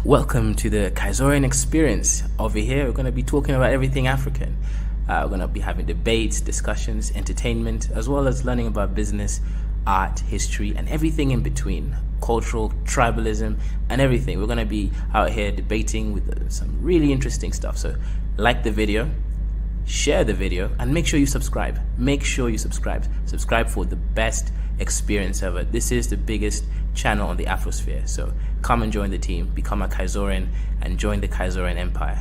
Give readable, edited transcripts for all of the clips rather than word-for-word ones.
Welcome to the Kaizoran experience. Over here, we're going to be talking about everything African. We're going to be having debates, discussions, entertainment, as well as learning about business, art, history, and everything in between. Cultural, tribalism, and everything. We're going to be out here debating with some really interesting stuff. So, like the video, share the video, and make sure you subscribe. Make sure you subscribe. Subscribe for the best experience ever. This is the biggest channel on the Afrosphere. So come and join the team, become a Kaizoran, and join the Kaizoran Empire.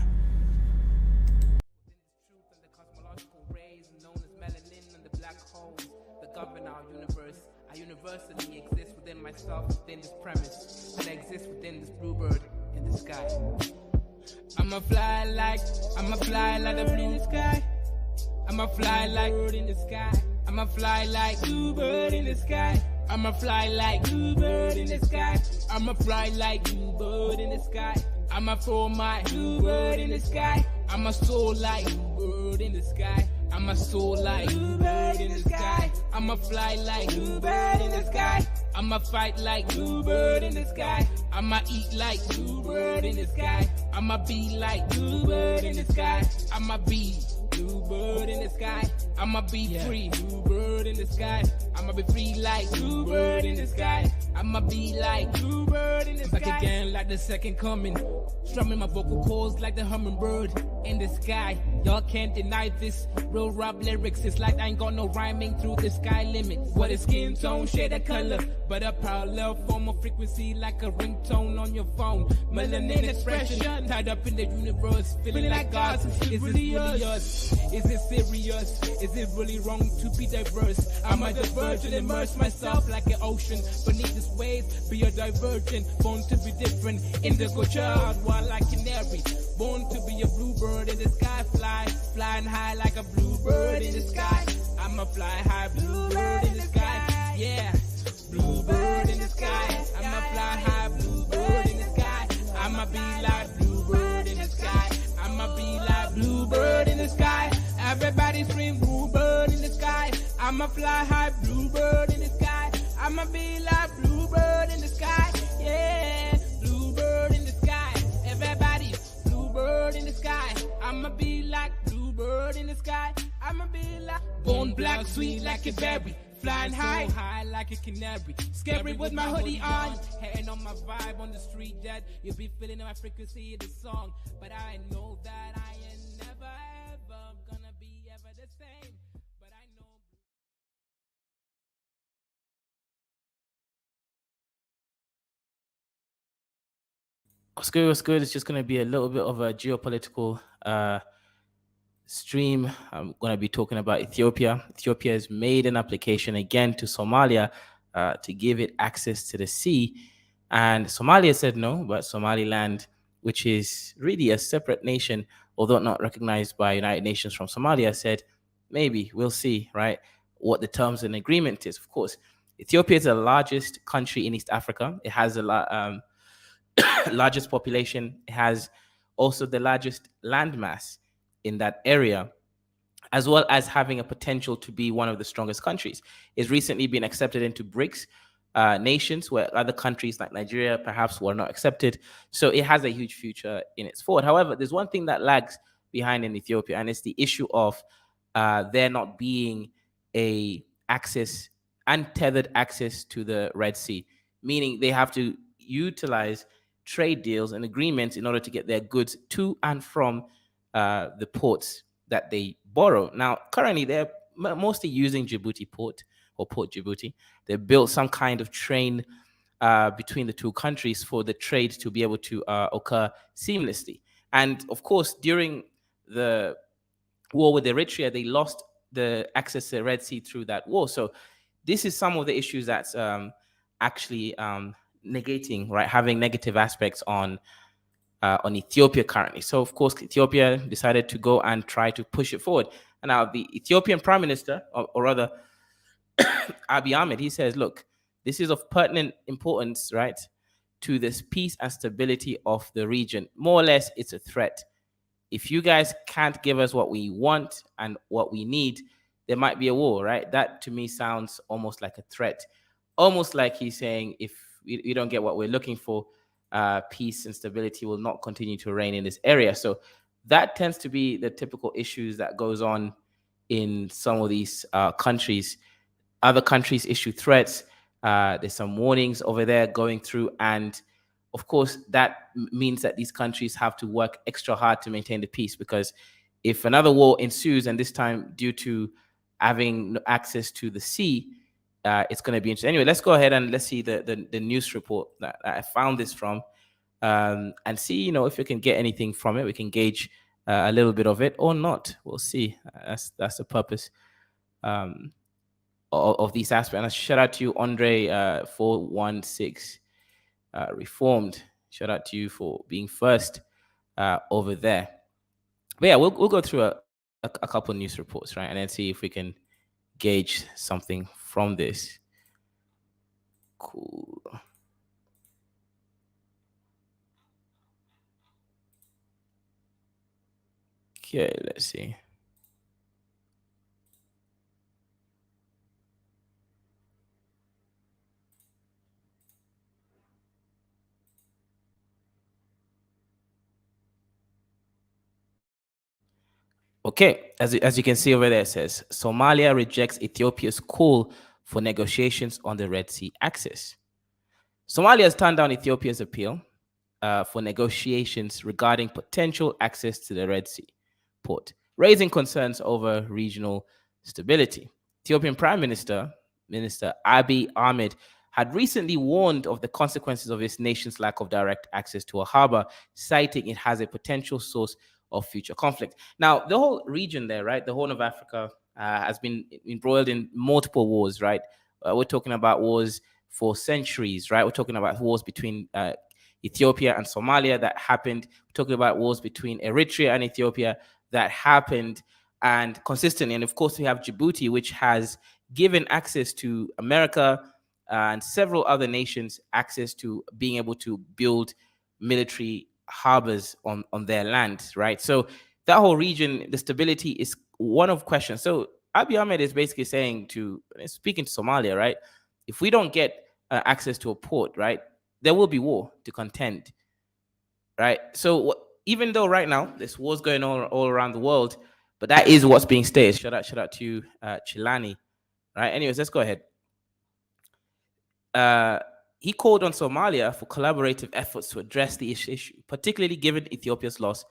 I universally exist within myself, within this premise, and I exist within this bluebird in the sky. I'ma fly like the blue sky. I'ma fly like bird in the sky. I'ma fly like bluebird in the sky. I'ma fly like bluebird in the sky. I'ma fly like bluebird in the sky. I'ma throw my bluebird in the sky. I'ma soar like bluebird in the sky. I'ma soar like bluebird in the sky. I'ma fly like bluebird in the sky. I'ma fight like bluebird in the sky. I'ma eat like bluebird in the sky. I'ma be like bluebird in the sky. I'ma be bluebird in the sky. I'ma be free, bluebird in the sky. I'ma be free like bluebird in the sky. I'ma be like bluebird in the sky. Back again like the second coming. Strumming my vocal cords like the hummingbird in the sky. Y'all can't deny this. Real rap lyrics, it's like I ain't got no rhyming through the sky limit. What is skin tone, shade of color, but a parallel form of frequency like a ringtone on your phone. Melanin expression, tied up in the universe, feeling like God's. Is it really us? Is it serious? Is it really wrong to be diverse? I'm a divergent, immerse myself like an ocean beneath this waves. Be a divergent, born to be different. Indigo child, wild like canary. Born to be a bluebird in the sky, flying high like a bluebird in the sky. I'ma fly high, bluebird in the sky. Yeah, bluebird in the sky. I'ma fly high, bluebird in the sky. I'ma be like bluebird in the sky. I'ma be like bluebird in the sky. Everybody scream bluebird in the sky. I'ma fly high, bluebird in the sky. I'ma be like bluebird in the sky. Yeah, bluebird in the sky. Everybody, bluebird in the sky. I'ma be like bluebird in the sky. I'ma be like born black, sweet like a berry. Flying high, so high like a canary. Scary with my hoodie on. Hating on my vibe on the street that you'll be feeling my frequency of the song. But I know that I ain't never ever gonna be ever the same. But I know. What's good? What's good? It's just going to be a little bit of a geopolitical stream. I'm going to be talking about Ethiopia. Ethiopia has made an application again to Somalia to give it access to the sea. And Somalia said no, but Somaliland, which is really a separate nation, although not recognized by United Nations from Somalia, said maybe we'll see, right, what the terms and agreement is. Of course, Ethiopia is the largest country in East Africa. It has a largest population. It has also the largest landmass in that area, as well as having a potential to be one of the strongest countries. It's recently been accepted into BRICS nations, where other countries like Nigeria perhaps were not accepted. So it has a huge future in its forward. However, there's one thing that lags behind in Ethiopia, and it's the issue of there not being untethered access to the Red Sea, meaning they have to utilize trade deals and agreements in order to get their goods to and from the ports that they borrow. Now, currently, they're mostly using Djibouti port or Port Djibouti. They built some kind of train between the two countries for the trade to be able to occur seamlessly. And of course, during the war with Eritrea, they lost the access to the Red Sea through that war. So this is some of the issues that's actually negating, right, having negative aspects on Ethiopia currently. So, of course, Ethiopia decided to go and try to push it forward. And now the Ethiopian Prime Minister, or rather, Abiy Ahmed, he says, look, this is of pertinent importance, right, to this peace and stability of the region. More or less, it's a threat. If you guys can't give us what we want and what we need, there might be a war, right? That, to me, sounds almost like a threat. Almost like he's saying, if you don't get what we're looking for, peace and stability will not continue to reign in this area. So that tends to be the typical issues that goes on in some of these countries. Other countries issue threats. There's some warnings over there going through, and of course that means that these countries have to work extra hard to maintain the peace, because if another war ensues, and this time due to having access to the sea, it's going to be interesting. Anyway, let's go ahead and let's see the news report that I found this from, and see, if we can get anything from it. We can gauge a little bit of it or not. We'll see. That's the purpose of these aspects. And a shout out to you, Andre 416 Reformed. Shout out to you for being first over there. But yeah, we'll go through a couple of news reports, right, and then see if we can gauge something from this. Cool. Okay, let's see. Okay, as you can see over there, it says Somalia rejects Ethiopia's call for negotiations on the Red Sea Access. Somalia has turned down Ethiopia's appeal for negotiations regarding potential access to the Red Sea port, raising concerns over regional stability. Ethiopian Prime Minister Abiy Ahmed had recently warned of the consequences of his nation's lack of direct access to a harbor, citing it has a potential source of future conflict. Now, the whole region there, right, the Horn of Africa, has been embroiled in multiple wars, right? We're talking about wars for centuries, right? We're talking about wars between Ethiopia and Somalia that happened. We're talking about wars between Eritrea and Ethiopia that happened, and consistently. And of course, we have Djibouti, which has given access to America and several other nations access to being able to build military harbors on their land, right? So that whole region, the stability is one of questions. So Abiy Ahmed is basically saying speaking to Somalia, right? If we don't get access to a port, right, there will be war to contend, right? So even though right now there's wars going on all around the world, but that is what's being stated. Shout out to you, Chilani, right? Anyways, let's go ahead. He called on Somalia for collaborative efforts to address the issue, particularly given Ethiopia's loss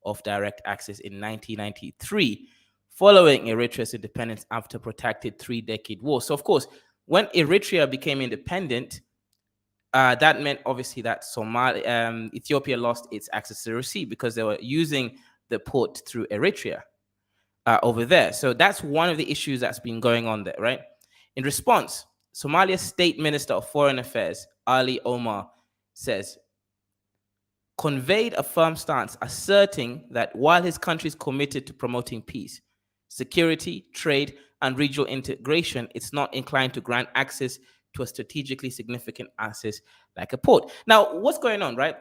of direct access in 1993, following Eritrea's independence after a protracted 3-decade war. So, of course, when Eritrea became independent, that meant obviously that Ethiopia lost its access to the sea because they were using the port through Eritrea over there. So that's one of the issues that's been going on there, right? In response, Somalia's State Minister of Foreign Affairs, Ali Omar, says, conveyed a firm stance asserting that while his country is committed to promoting peace, security, trade, and regional integration, it's not inclined to grant access to a strategically significant asset like a port. Now, what's going on, right?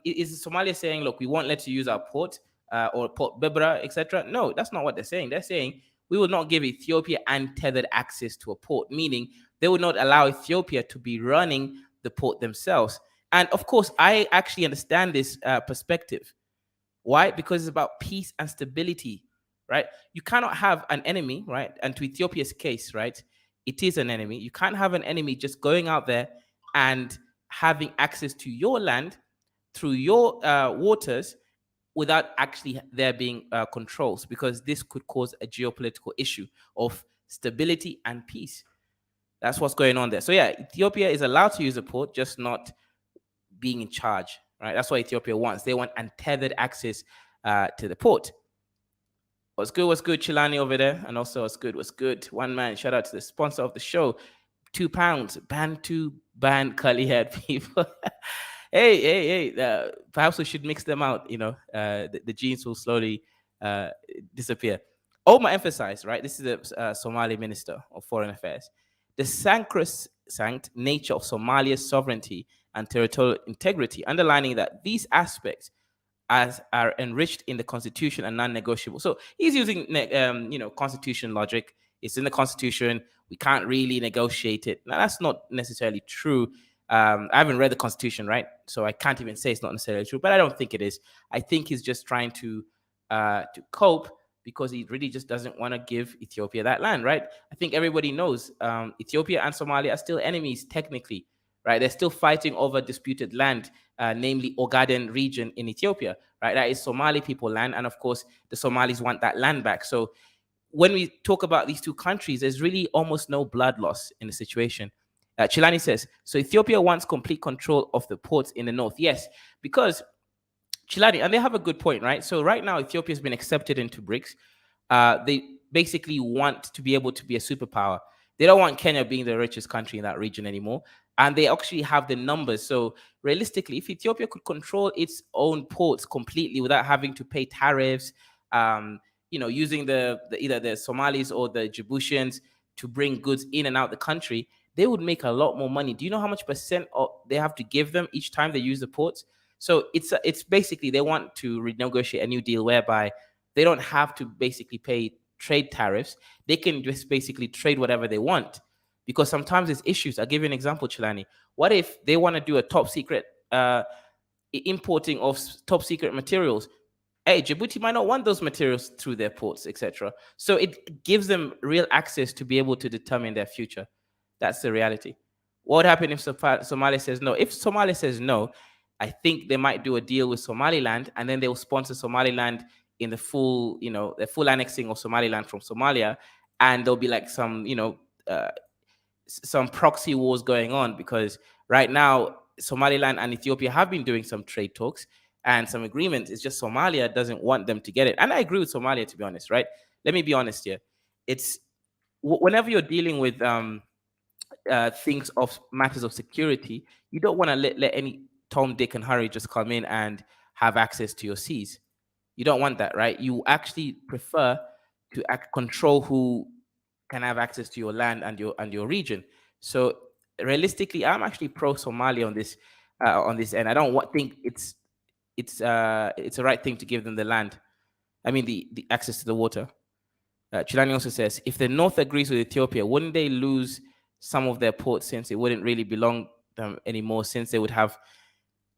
Is Somalia saying, look, we won't let you use our port or Port Berbera, etc.? No, that's not what they're saying. They're saying we will not give Ethiopia untethered access to a port, meaning they would not allow Ethiopia to be running the port themselves. And of course, I actually understand this perspective. Why? Because it's about peace and stability, right? You cannot have an enemy, right? And to Ethiopia's case, right, it is an enemy. You can't have an enemy just going out there and having access to your land through your waters without actually there being controls, because this could cause a geopolitical issue of stability and peace. That's what's going on there. So yeah, Ethiopia is allowed to use a port, just not being in charge, right? That's what Ethiopia wants. They want untethered access to the port. What's good, Chilani over there? And also, what's good? One man, shout out to the sponsor of the show, £2, ban curly haired people. hey, perhaps we should mix them out, the genes will slowly disappear. Omar emphasized, right, this is the Somali Minister of Foreign Affairs, the sacrosanct nature of Somalia's sovereignty and territorial integrity, underlining that these aspects are enriched in the constitution and non-negotiable. So he's using constitution logic. It's in the constitution. We can't really negotiate it. Now, that's not necessarily true. I haven't read the constitution, right? So I can't even say it's not necessarily true, but I don't think it is. I think he's just trying to cope because he really just doesn't want to give Ethiopia that land, right? I think everybody knows Ethiopia and Somalia are still enemies technically, right? They're still fighting over disputed land, namely Ogaden region in Ethiopia, right? That is Somali people land, and of course the Somalis want that land back. So when we talk about these two countries, there's really almost no blood loss in the situation. Chilani says, so Ethiopia wants complete control of the ports in the north. Yes, because Chilani, and they have a good point, right? So right now, Ethiopia has been accepted into BRICS. They basically want to be able to be a superpower. They don't want Kenya being the richest country in that region anymore. And they actually have the numbers. So realistically, if Ethiopia could control its own ports completely without having to pay tariffs, using the either the Somalis or the Djiboutians to bring goods in and out the country, they would make a lot more money. Do you know how much percent they have to give them each time they use the ports? So it's basically they want to renegotiate a new deal whereby they don't have to basically pay trade tariffs. They can just basically trade whatever they want, because sometimes there's issues. I'll give you an example, Chilani. What if they want to do a top secret importing of top secret materials? Hey, Djibouti might not want those materials through their ports, etc. So it gives them real access to be able to determine their future. That's the reality. What would happen if Somalia says no? If Somalia says no, I think they might do a deal with Somaliland, and then they will sponsor Somaliland in the full annexing of Somaliland from Somalia, and there'll be like some proxy wars going on, because right now Somaliland and Ethiopia have been doing some trade talks and some agreements. It's just Somalia doesn't want them to get it, and I agree with Somalia, to be honest. Right? Let me be honest here. It's whenever you're dealing with things of matters of security, you don't want to let any Tom, Dick, and Harry just come in and have access to your seas. You don't want that, right? You actually prefer to control who can have access to your land and your region. So realistically, I'm actually pro Somalia on this end. I don't think it's the right thing to give them the land. I mean the access to the water. Chilani also says, if the North agrees with Ethiopia, wouldn't they lose some of their ports, since it wouldn't really belong them anymore, since they would have.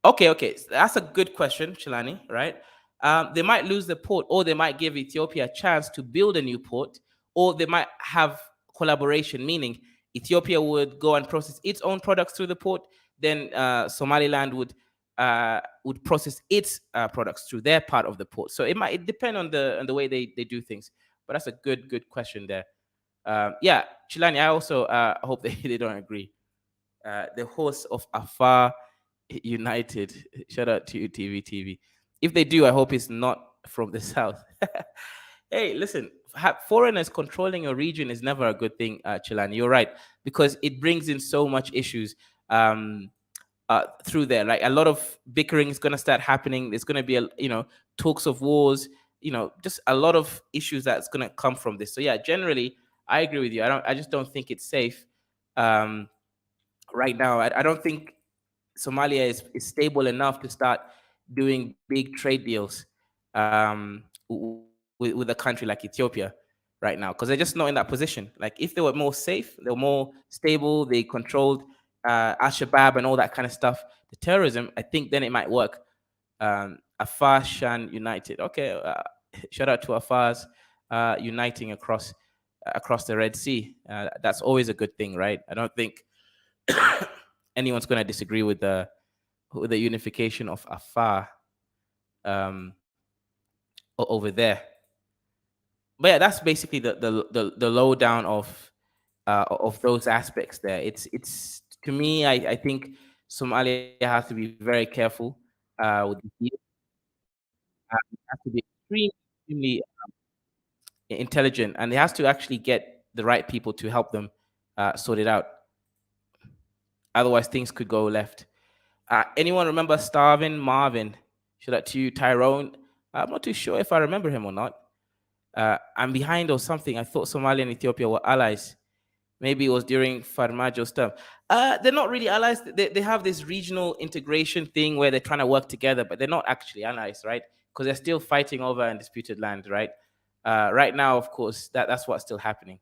Okay, that's a good question, Chilani, right? They might lose the port, or they might give Ethiopia a chance to build a new port, or they might have collaboration, meaning Ethiopia would go and process its own products through the port, then Somaliland would process its products through their part of the port. So it depend on the way they do things. But that's a good question there. Yeah, Chilani, I also hope they don't agree. The hosts of Afar United. Shout out to you, TV. If they do, I hope it's not from the south. Hey, listen, foreigners controlling your region is never a good thing, Chilani. You're right, because it brings in so much issues through there. Like a lot of bickering is going to start happening. There's going to be talks of wars. Just a lot of issues that's going to come from this. So yeah, generally, I agree with you. I just don't think it's safe right now. I don't think Somalia is stable enough to start doing big trade deals with a country like Ethiopia right now, because they're just not in that position. Like if they were more safe, they were more stable, they controlled Al-Shabaab and all that kind of stuff, the terrorism, I think then it might work. Afar Shan United. Okay, shout out to Afar's uniting across the Red Sea. That's always a good thing, right? I don't think anyone's going to disagree with the unification of Afar over there. But yeah, that's basically the lowdown of those aspects there. It's to me, I think Somalia has to be very careful with the deal. It has to be extremely intelligent, and it has to actually get the right people to help them sort it out. Otherwise, things could go left. Anyone remember Starvin Marvin? Shout out to you, Tyrone. I'm not too sure if I remember him or not. I'm behind or something. I thought Somalia and Ethiopia were allies. Maybe it was during Farmajo's term. They're not really allies. They have this regional integration thing where they're trying to work together, but they're not actually allies, right? Because they're still fighting over undisputed land, right? Right now, of course, that's what's still happening.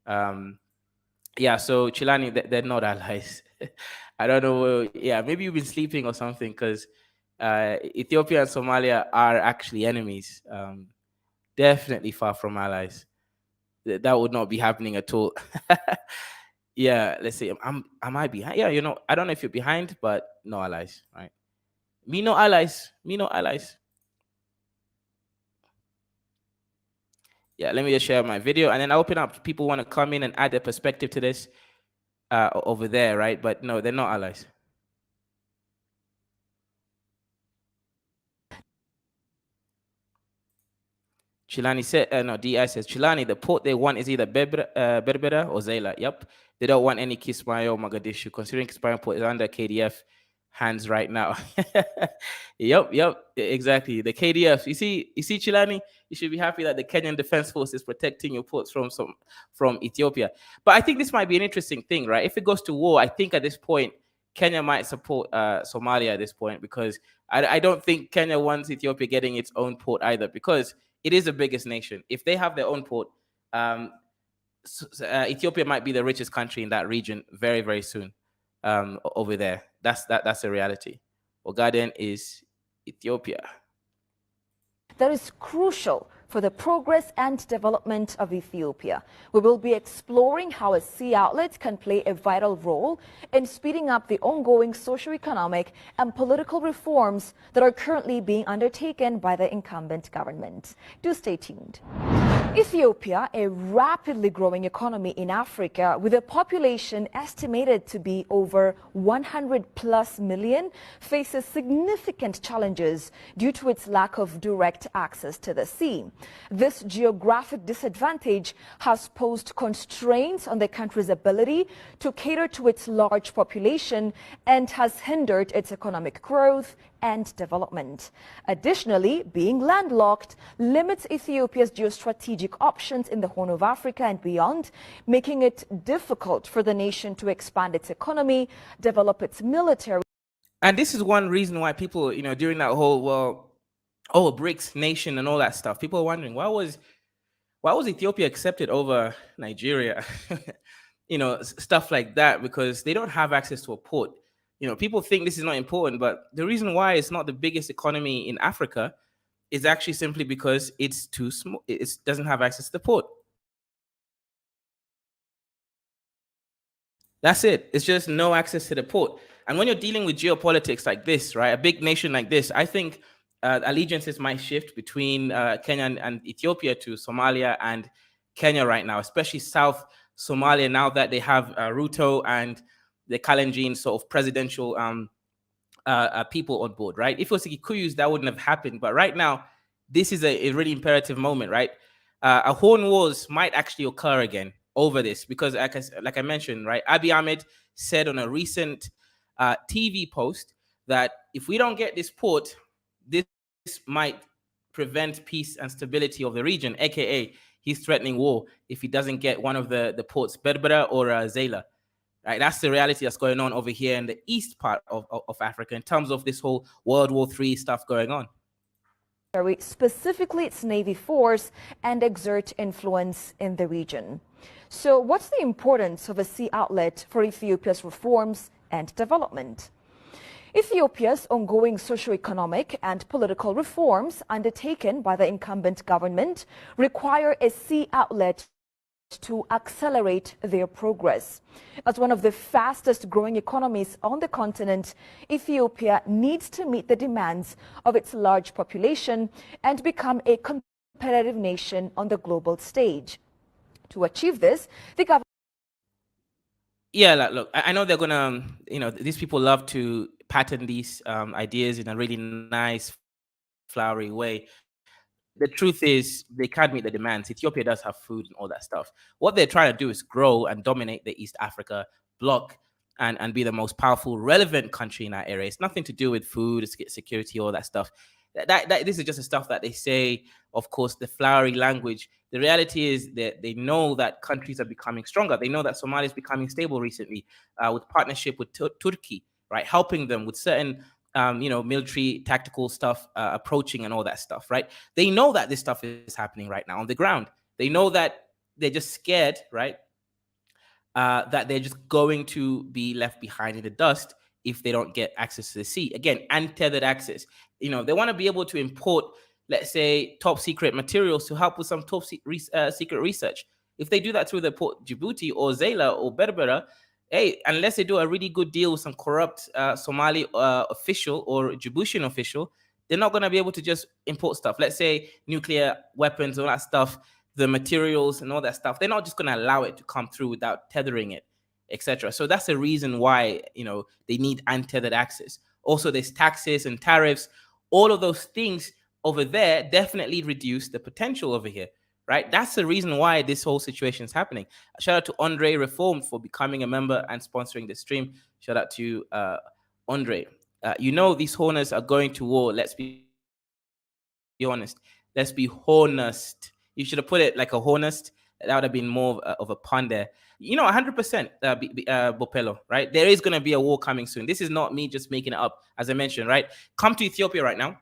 Yeah, so Chilani, they're not allies. I don't know. Yeah, maybe you've been sleeping or something, because Ethiopia and Somalia are actually enemies. Definitely far from allies. That would not be happening at all. Yeah, let's see. Am I behind? Yeah, I don't know if you're behind, but no allies, right? Me no allies. Me no allies. Yeah, let me just share my video, and then I open up. People want to come in and add their perspective to this over there, right? But no, they're not allies. Chilani said, no, DI says, Chilani, the port they want is either Berbera or Zayla. Yep. They don't want any Kismayo or Mogadishu, considering Kismayo port is under KDF hands right now. Yep, exactly. The KDF. You see, Chilani, you should be happy that the Kenyan Defense Force is protecting your ports from Ethiopia. But I think this might be an interesting thing, right? If it goes to war, I think at this point, Kenya might support Somalia at this point, because I don't think Kenya wants Ethiopia getting its own port either, because it is the biggest nation. If they have their own port, Ethiopia might be the richest country in that region very, very soon. Over there, that's a reality. Ogaden is Ethiopia. That is crucial for the progress and development of Ethiopia. We will be exploring how a sea outlet can play a vital role in speeding up the ongoing socio-economic and political reforms that are currently being undertaken by the incumbent government. Do stay tuned. Ethiopia, a rapidly growing economy in Africa with a population estimated to be over 100+ million, faces significant challenges due to its lack of direct access to the sea. This geographic disadvantage has posed constraints on the country's ability to cater to its large population and has hindered its economic growth and development. Additionally, being landlocked limits Ethiopia's geostrategic options in the Horn of Africa and beyond, making it difficult for the nation to expand its economy, develop its military. And this is one reason why people, during that whole, BRICS nation and all that stuff, people are wondering, why was Ethiopia accepted over Nigeria? Stuff like that, because they don't have access to a port. People think this is not important, but the reason why it's not the biggest economy in Africa is actually simply because it's too small. It doesn't have access to the port. That's it. It's just no access to the port. And when you're dealing with geopolitics like this, right, a big nation like this, I think allegiances might shift between Kenya and Ethiopia to Somalia and Kenya right now, especially South Somalia, now that they have Ruto and the Kalenjin sort of presidential people on board, right? If it was the Kikuyus, that wouldn't have happened. But right now, this is a really imperative moment, right? A horn wars might actually occur again over this, because like I mentioned, right, Abiy Ahmed said on a recent TV post that if we don't get this port, this might prevent peace and stability of the region, aka he's threatening war if he doesn't get one of the ports, Berbera or Zayla. Right, that's the reality that's going on over here in the east part of Africa in terms of this whole World War III stuff going on. Specifically its Navy force, and exert influence in the region. So what's the importance of a sea outlet for Ethiopia's reforms and development? Ethiopia's ongoing socio-economic and political reforms undertaken by the incumbent government require a sea outlet to accelerate their progress. As one of the fastest growing economies on the continent, Ethiopia needs to meet the demands of its large population and become a competitive nation on the global stage. To achieve this, the government... Yeah, look, I know they're gonna, these people love to pattern these ideas in a really nice, flowery way. The truth is, they can't meet the demands. Ethiopia does have food and all that stuff. What they're trying to do is grow and dominate the East Africa bloc and be the most powerful, relevant country in that area. It's nothing to do with food, security, all that stuff. This is just the stuff that they say, of course, the flowery language. The reality is that they know that countries are becoming stronger. They know that Somalia is becoming stable recently with partnership with Turkey, right? Helping them with certain military tactical stuff approaching and all that stuff, right? They know that this stuff is happening right now on the ground. They know that they're just scared, right? that they're just going to be left behind in the dust if they don't get access to the sea. Again, untethered access. They want to be able to import, let's say, top secret materials to help with some top secret research. If they do that through the port Djibouti or Zayla or Berbera, hey, unless they do a really good deal with some corrupt Somali official or Djiboutian official, they're not going to be able to just import stuff. Let's say nuclear weapons, all that stuff, the materials and all that stuff. They're not just going to allow it to come through without tethering it, etc. So that's the reason why they need untethered access. Also, there's taxes and tariffs. All of those things over there definitely reduce the potential over here, right? That's the reason why this whole situation is happening. Shout out to Andre Reformed for becoming a member and sponsoring the stream. Shout out to Andre. These horners are going to war. Let's be honest. Let's be honest. You should have put it like a honest. That would have been more of a pun there. 100%, Bopelo, right? There is going to be a war coming soon. This is not me just making it up, as I mentioned, right? Come to Ethiopia right now.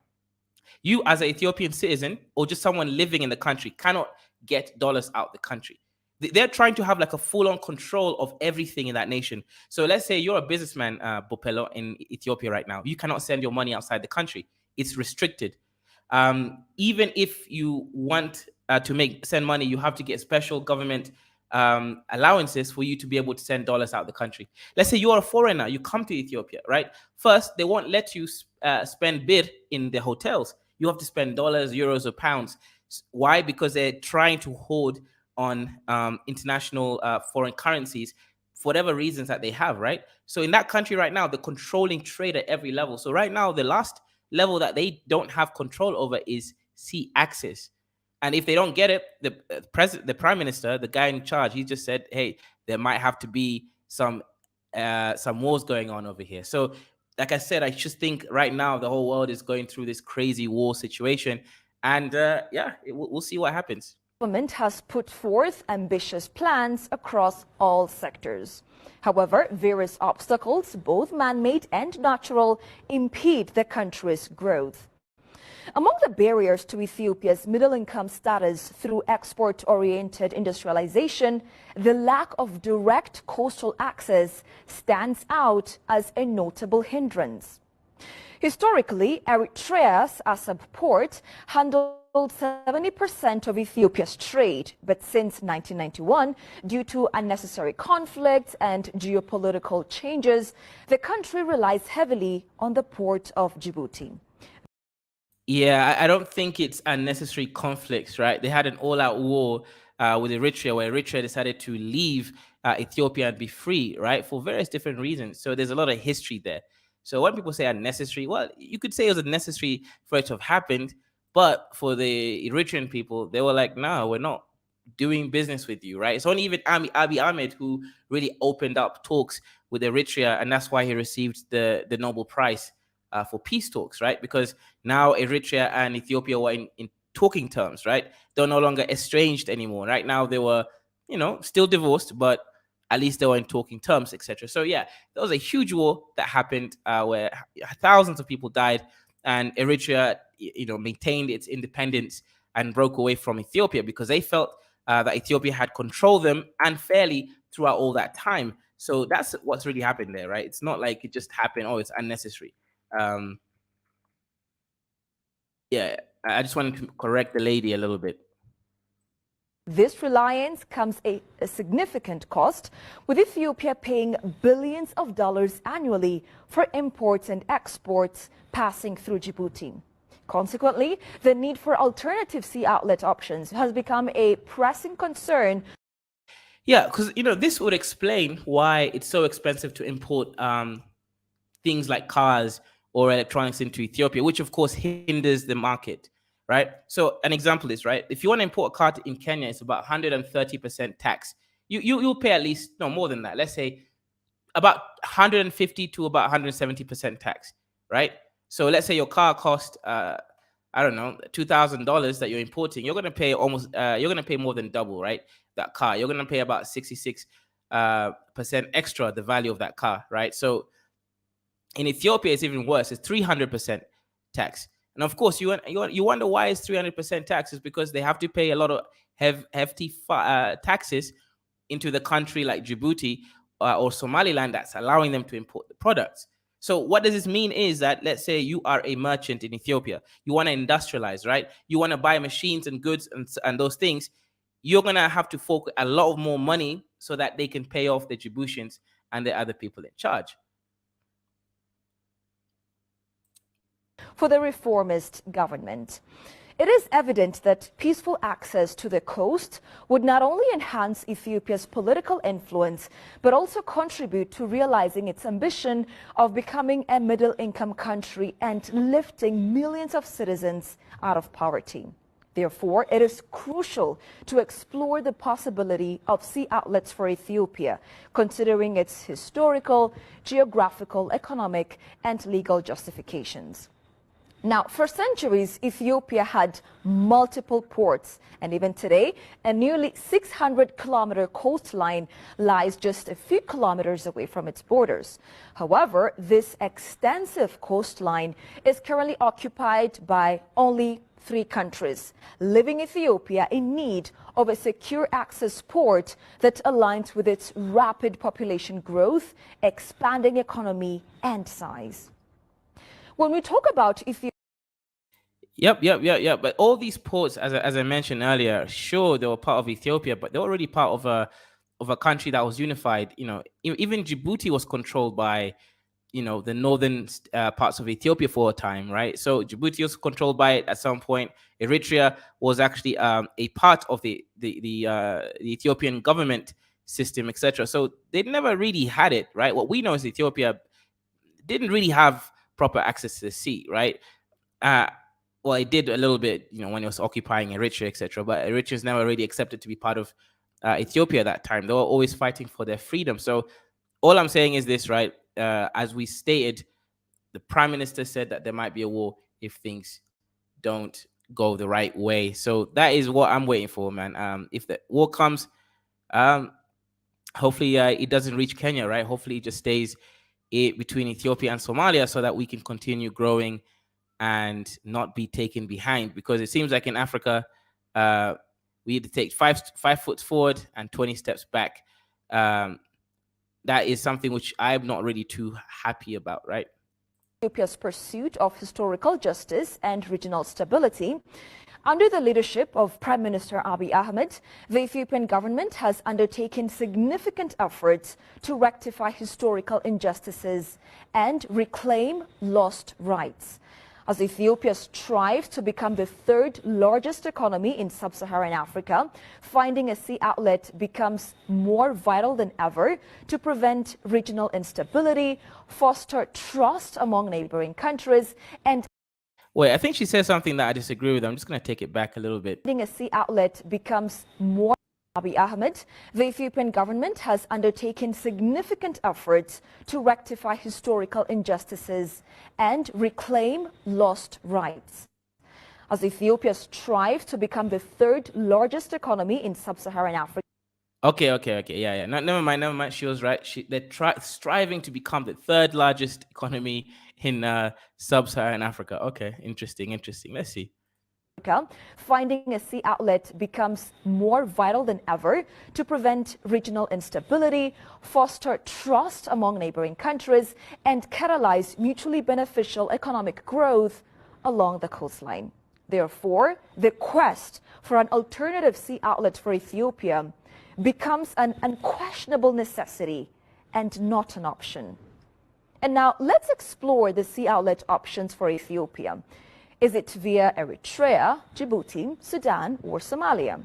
You, as an Ethiopian citizen or just someone living in the country, cannot get dollars out the country. They're trying to have like a full-on control of everything in that nation. So let's say you're a businessman, Bopelo, in Ethiopia right now. You cannot send your money outside the country. It's restricted. Even if you want to send money, you have to get special government allowances for you to be able to send dollars out the country. Let's say you're a foreigner, you come to Ethiopia, right? First, they won't let you spend bid in the hotels. You have to spend dollars, euros, or pounds. Why? Because they're trying to hold on international foreign currencies for whatever reasons that they have, right? So in that country right now, they're controlling trade at every level. So right now, the last level that they don't have control over is sea access. And if they don't get it, the prime minister, the guy in charge, he just said, hey, there might have to be some wars going on over here. So like I said, I just think right now the whole world is going through this crazy war situation. And we'll see what happens. Government has put forth ambitious plans across all sectors. However, various obstacles, both man-made and natural, impede the country's growth. Among the barriers to Ethiopia's middle-income status through export-oriented industrialization, the lack of direct coastal access stands out as a notable hindrance. Historically, Eritrea's Acess port handled 70% of Ethiopia's trade, but since 1991, due to unnecessary conflicts and geopolitical changes, the country relies heavily on the port of Djibouti. Yeah, I don't think it's unnecessary conflicts, right? They had an all-out war with Eritrea, where Eritrea decided to leave Ethiopia and be free, right? For various different reasons. So there's a lot of history there. So when people say unnecessary, well, you could say it was unnecessary for it to have happened, but for the Eritrean people, they were like, no, we're not doing business with you, right? It's only even Abiy Ahmed who really opened up talks with Eritrea, and that's why he received the Nobel Prize for peace talks, right? Because now Eritrea and Ethiopia were in talking terms, right? They're no longer estranged anymore. Right now they were, still divorced, but at least they were in talking terms, etc. So yeah, there was a huge war that happened where thousands of people died, and Eritrea, maintained its independence and broke away from Ethiopia because they felt that Ethiopia had controlled them unfairly throughout all that time. So that's what's really happened there, right? It's not like it just happened, oh, it's unnecessary. I just wanted to correct the lady a little bit. This reliance comes at a significant cost, with Ethiopia paying billions of dollars annually for imports and exports passing through Djibouti. Consequently, the need for alternative sea outlet options has become a pressing concern. Yeah, because, this would explain why it's so expensive to import things like cars or electronics into Ethiopia, which of course hinders the market, right? So an example is, right, if you want to import a car in Kenya, it's about 130% tax. You'll pay at least, no, more than that. Let's say about 150 to about 170% tax, right? So let's say your car cost, $2,000 that you're importing. You're going to pay more than double, right? That car, you're going to pay about 66% extra the value of that car, right? So in Ethiopia, it's even worse. It's 300% tax. And of course, you wonder why it's 300% tax. Is because they have to pay a lot of hefty taxes, into the country like Djibouti or Somaliland that's allowing them to import the products. So what does this mean is that, let's say you are a merchant in Ethiopia, you want to industrialize, right? You want to buy machines and goods and those things. You're going to have to fork a lot of more money so that they can pay off the Djiboutians and the other people in charge. For the reformist government, it is evident that peaceful access to the coast would not only enhance Ethiopia's political influence, but also contribute to realizing its ambition of becoming a middle-income country and lifting millions of citizens out of poverty. Therefore, it is crucial to explore the possibility of sea outlets for Ethiopia, considering its historical, geographical, economic, and legal justifications. Now, for centuries, Ethiopia had multiple ports, and even today, a nearly 600-kilometer coastline lies just a few kilometers away from its borders. However, this extensive coastline is currently occupied by only 3 countries, leaving Ethiopia in need of a secure access port that aligns with its rapid population growth, expanding economy, and size. When we talk about Ethiopia, Yep. But all these ports, as I mentioned earlier, sure, they were part of Ethiopia, but they're already part of a country that was unified. You know, even Djibouti was controlled by, you know, the northern parts of Ethiopia for a time, right? So Djibouti was controlled by it at some point. Eritrea was actually a part of the Ethiopian government system, etc. So they never really had it, right? What we know is Ethiopia didn't really have proper access to the sea, right? Well, it did a little bit, you know, when it was occupying Eritrea, etc. But Eritrea is never really accepted to be part of Ethiopia at that time. They were always fighting for their freedom. So all I'm saying is this, right? As we stated, the prime minister said that there might be a war if things don't go the right way. So that is what I'm waiting for, man. If the war comes, hopefully it doesn't reach Kenya, right? Hopefully it just stays between Ethiopia and Somalia so that we can continue growing and not be taken behind, because it seems like in Africa, we need to take five foot forward and 20 steps back. That is something which I'm not really too happy about, right? Ethiopia's pursuit of historical justice and regional stability. Under the leadership of Prime Minister Abiy Ahmed, the Ethiopian government has undertaken significant efforts to rectify historical injustices and reclaim lost rights. As Ethiopia strives to become the 3rd largest economy in sub-Saharan Africa, finding a sea outlet becomes more vital than ever to prevent regional instability, foster trust among neighboring countries, and Wait, I think she said something that I disagree with. I'm just going to take it back a little bit. finding a sea outlet becomes more. Abiy Ahmed, the Ethiopian government has undertaken significant efforts to rectify historical injustices and reclaim lost rights. As Ethiopia strives to become the 3rd largest economy in sub-Saharan Africa. Okay. Yeah. No, never mind. She was right. They're striving to become the 3rd largest economy in sub-Saharan Africa. Okay, interesting. Let's see. Finding a sea outlet becomes more vital than ever to prevent regional instability, foster trust among neighboring countries, and catalyze mutually beneficial economic growth along the coastline. Therefore, the quest for an alternative sea outlet for Ethiopia becomes an unquestionable necessity and not an option. And now let's explore the sea outlet options for Ethiopia. Is it via Eritrea, Djibouti, Sudan, or Somalia?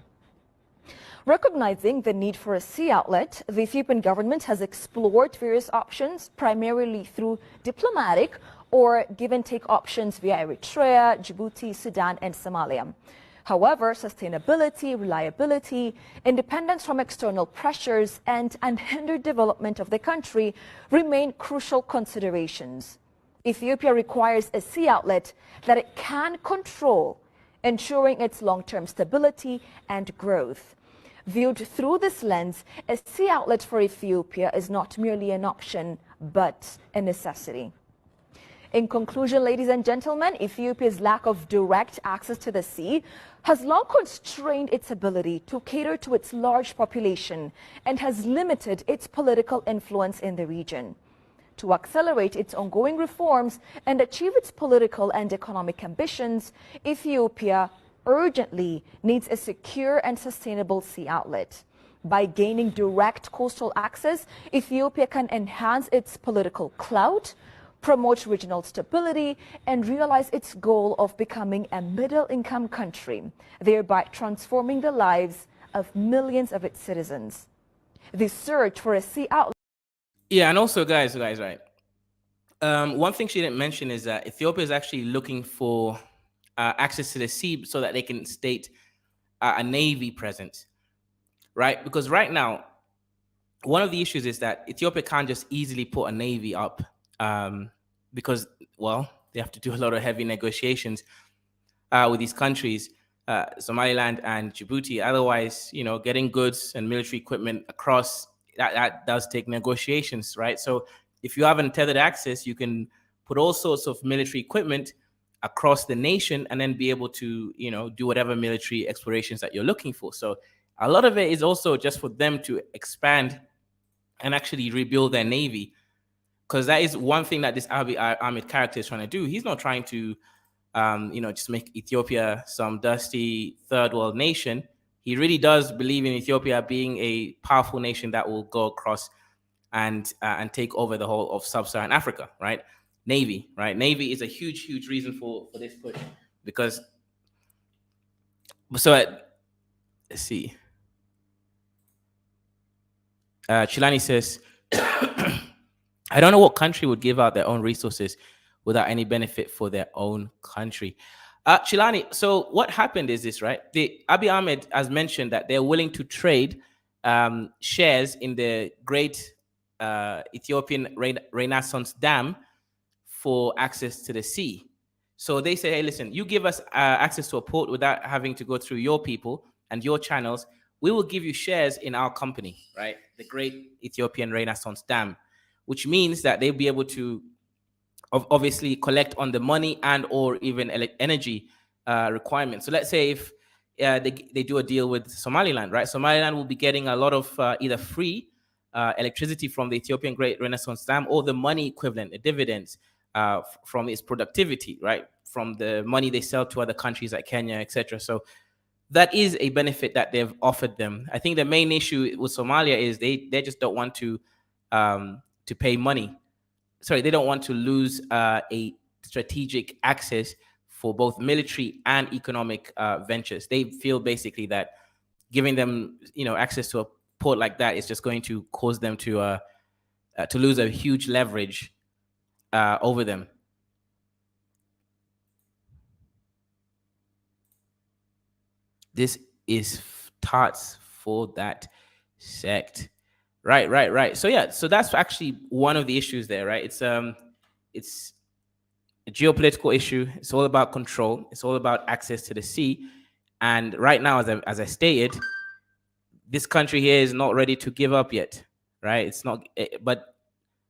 Recognizing the need for a sea outlet, the Ethiopian government has explored various options, primarily through diplomatic or give-and-take options via Eritrea, Djibouti, Sudan, and Somalia. However, sustainability, reliability, independence from external pressures, and unhindered development of the country remain crucial considerations. Ethiopia requires a sea outlet that it can control, ensuring its long-term stability and growth. Viewed through this lens, a sea outlet for Ethiopia is not merely an option, but a necessity. In conclusion, ladies and gentlemen, Ethiopia's lack of direct access to the sea has long constrained its ability to cater to its large population and has limited its political influence in the region. To accelerate its ongoing reforms and achieve its political and economic ambitions, Ethiopia urgently needs a secure and sustainable sea outlet. By gaining direct coastal access, Ethiopia can enhance its political clout, promote regional stability, and realize its goal of becoming a middle-income country, thereby transforming the lives of millions of its citizens. The search for a sea outlet. Yeah, and also, guys, right? One thing she didn't mention is that Ethiopia is actually looking for access to the sea so that they can state a navy presence, right? Because right now, one of the issues is that Ethiopia can't just easily put a navy up because, well, they have to do a lot of heavy negotiations with these countries, Somaliland and Djibouti. Otherwise, getting goods and military equipment across, that does take negotiations, right? So if you have untethered access, you can put all sorts of military equipment across the nation and then be able to, do whatever military explorations that you're looking for. So a lot of it is also just for them to expand and actually rebuild their navy, because that is one thing that this Abiy Ahmed character is trying to do. He's not trying to, just make Ethiopia some dusty third world nation. He really does believe in Ethiopia being a powerful nation that will go across and take over the whole of sub-Saharan Africa, right? Navy, right? Navy is a huge reason for this push, because let's see. Chilani says, I don't know what country would give out their own resources without any benefit for their own country. Chilani, so what happened is this, right? The Abiy Ahmed has mentioned that they're willing to trade shares in the great Ethiopian Renaissance Dam for access to the sea. So they say, hey, listen, you give us access to a port without having to go through your people and your channels. We will give you shares in our company, right? The great Ethiopian Renaissance Dam, which means that they'll be able to obviously collect on the money and or even energy requirements. So let's say if they do a deal with Somaliland, right? Somaliland will be getting a lot of either free electricity from the Ethiopian Great Renaissance Dam, or the money equivalent, the dividends from its productivity, right? From the money they sell to other countries like Kenya, etc. So that is a benefit that they've offered them. I think the main issue with Somalia is they just don't want to pay money. Sorry, they don't want to lose a strategic access for both military and economic ventures. They feel basically that giving them, access to a port like that is just going to cause them to lose a huge leverage over them. This is tarts for that sect. Right. So yeah, so that's actually one of the issues there, right? It's a geopolitical issue. It's all about control. It's all about access to the sea. And right now, as I stated, this country here is not ready to give up yet, right? It's not. But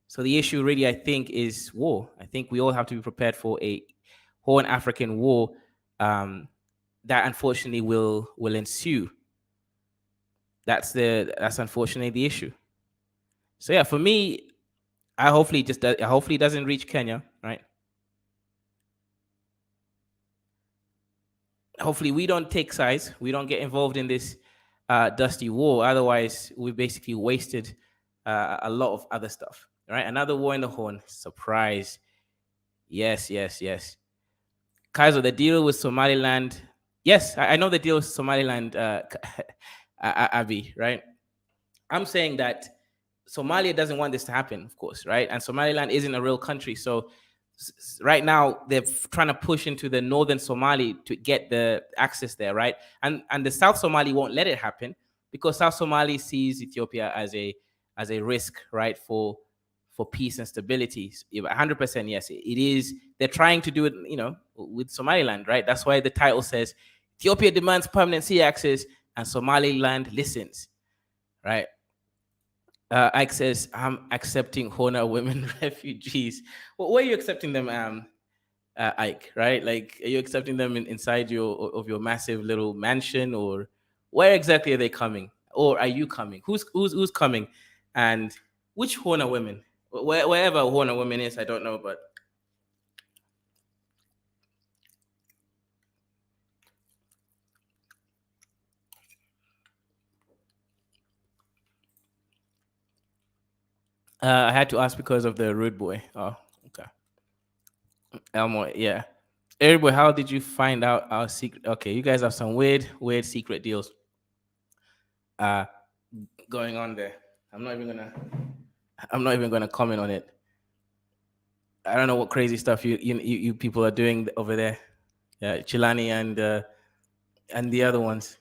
so the issue really, I think, is war. I think we all have to be prepared for a Horn African war that unfortunately will ensue. That's unfortunately the issue. So yeah, for me, hopefully it doesn't reach Kenya, right? Hopefully we don't take sides. We don't get involved in this dusty war. Otherwise, we basically wasted a lot of other stuff, right? Another war in the Horn. Surprise. Yes. Kaiser, the deal with Somaliland. Yes, I know the deal with Somaliland, Abiy, right? I'm saying that Somalia doesn't want this to happen, of course, right? And Somaliland isn't a real country. So right now they're trying to push into the northern Somali to get the access there, right? And the South Somali won't let it happen because South Somali sees Ethiopia as a risk, right, for peace and stability. 100%, yes, it is. They're trying to do it, with Somaliland, right? That's why the title says Ethiopia demands permanent sea access and Somaliland listens, right? Ike says, I'm accepting Hona women refugees. Well, where are you accepting them, Ike, right? Like, are you accepting them inside your massive little mansion, or where exactly are they coming? Or are you coming? Who's coming? And which Hona women? Wherever Hona women is, I don't know, but I had to ask because of the rude boy. Oh, okay. Elmo, yeah. Everybody, how did you find out our secret? Okay, you guys have some weird secret deals uh going on there. I'm not even gonna I'm not even gonna comment on it. I don't know what crazy stuff you people are doing over there. Yeah, Chilani and the other ones.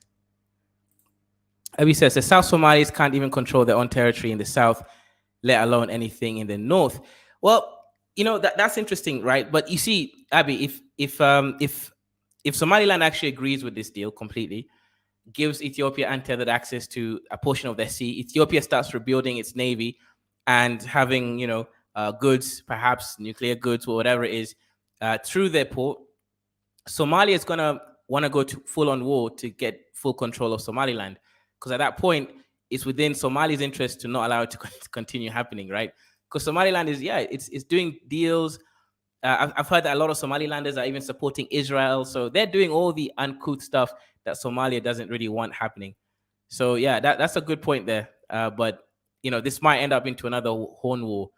Abi says the South Somalis can't even control their own territory in the south, let alone anything in the north. Well, that's interesting, right? But you see, Abby, if Somaliland actually agrees with this deal completely, gives Ethiopia untethered access to a portion of their sea, Ethiopia starts rebuilding its navy and having goods, perhaps nuclear goods or whatever it is, through their port. Somalia is gonna want to go to full on war to get full control of Somaliland, because at that point it's within Somali's interest to not allow it to continue happening, right? Because Somaliland is it's doing deals. I've heard that a lot of Somalilanders are even supporting Israel, so they're doing all the uncouth stuff that Somalia doesn't really want happening. So yeah, that's a good point there. But this might end up into another horn war.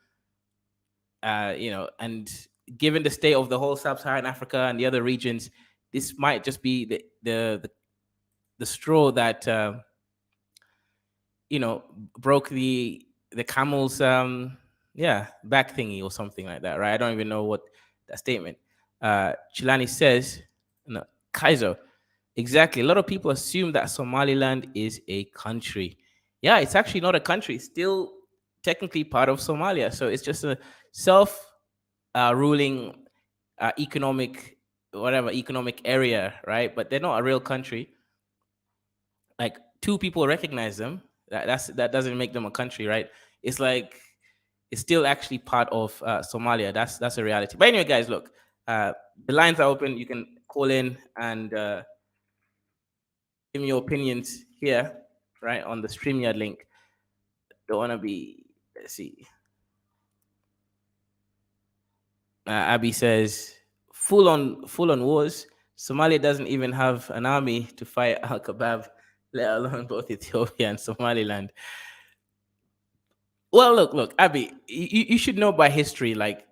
And given the state of the whole sub-Saharan Africa and the other regions, this might just be the straw that broke the camel's back thingy or something like that, right? I don't even know what that statement. Chilani says, no, Kaiser, exactly. A lot of people assume that Somaliland is a country. Yeah, it's actually not a country. It's still technically part of Somalia. So it's just a self-ruling economic area, right? But they're not a real country. Like, two people recognize them. That doesn't make them a country, right? It's like it's still actually part of Somalia. That's a reality. But anyway, guys, look, the lines are open. You can call in and give me your opinions here, right, on the StreamYard link. Don't want to be. Let's see. Abby says, full on wars. Somalia doesn't even have an army to fight Al Kabab, let alone both Ethiopia and Somaliland. Well, look, Abby, you should know by history, like,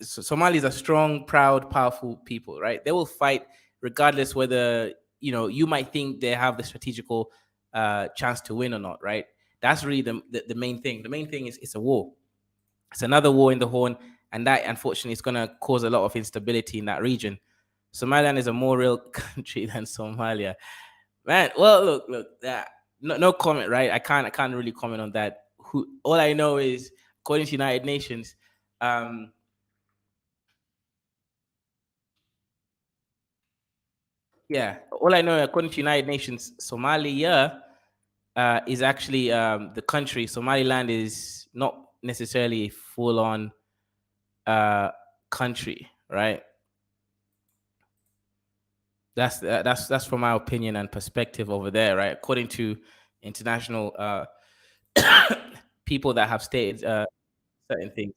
Somalis are strong, proud, powerful people, right? They will fight regardless whether, you might think they have the strategical chance to win or not, right? That's really the main thing. The main thing is it's a war. It's another war in the Horn, and that, unfortunately, is going to cause a lot of instability in that region. Somaliland is a more real country than Somalia, man. Well, look, that no comment, right? I can't really comment on that. All I know is, according to United Nations, all I know, according to United Nations, Somalia is actually the country. Somaliland is not necessarily a full-on country, right? That's from my opinion and perspective over there, right? According to international people that have stated certain things.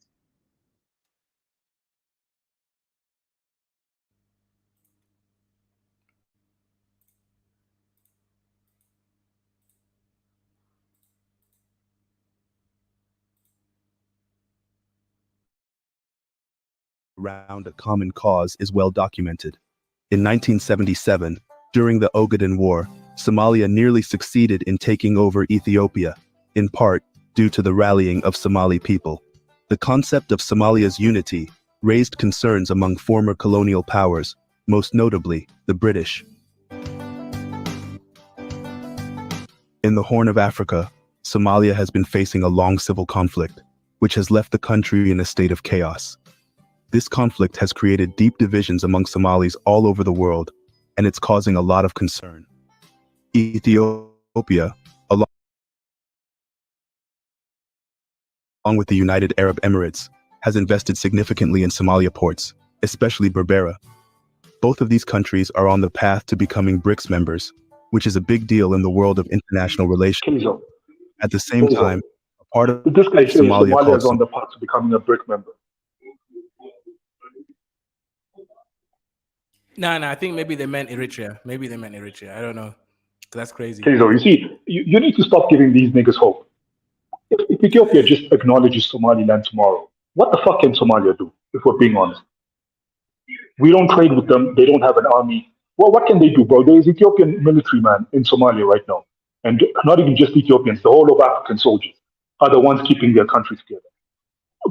Around a common cause is well documented. In 1977, during the Ogaden War, Somalia nearly succeeded in taking over Ethiopia, in part due to the rallying of Somali people. The concept of Somalia's unity raised concerns among former colonial powers, most notably the British. In the Horn of Africa, Somalia has been facing a long civil conflict, which has left the country in a state of chaos. This conflict has created deep divisions among Somalis all over the world, and it's causing a lot of concern. Ethiopia, along with the United Arab Emirates, has invested significantly in Somalia ports, especially Berbera. Both of these countries are on the path to becoming BRICS members, which is a big deal in the world of international relations. At the same time, a part of this guy says Somalia Somalia called is on the path to becoming a BRIC member. No, I think maybe they meant Eritrea. I don't know. That's crazy. Kezo, you see, you need to stop giving these niggas hope. If Ethiopia just acknowledges Somaliland tomorrow, what the fuck can Somalia do, if we're being honest? We don't trade with them. They don't have an army. Well, what can they do, bro? There is Ethiopian military man in Somalia right now. And not even just Ethiopians, the whole of African soldiers are the ones keeping their country together.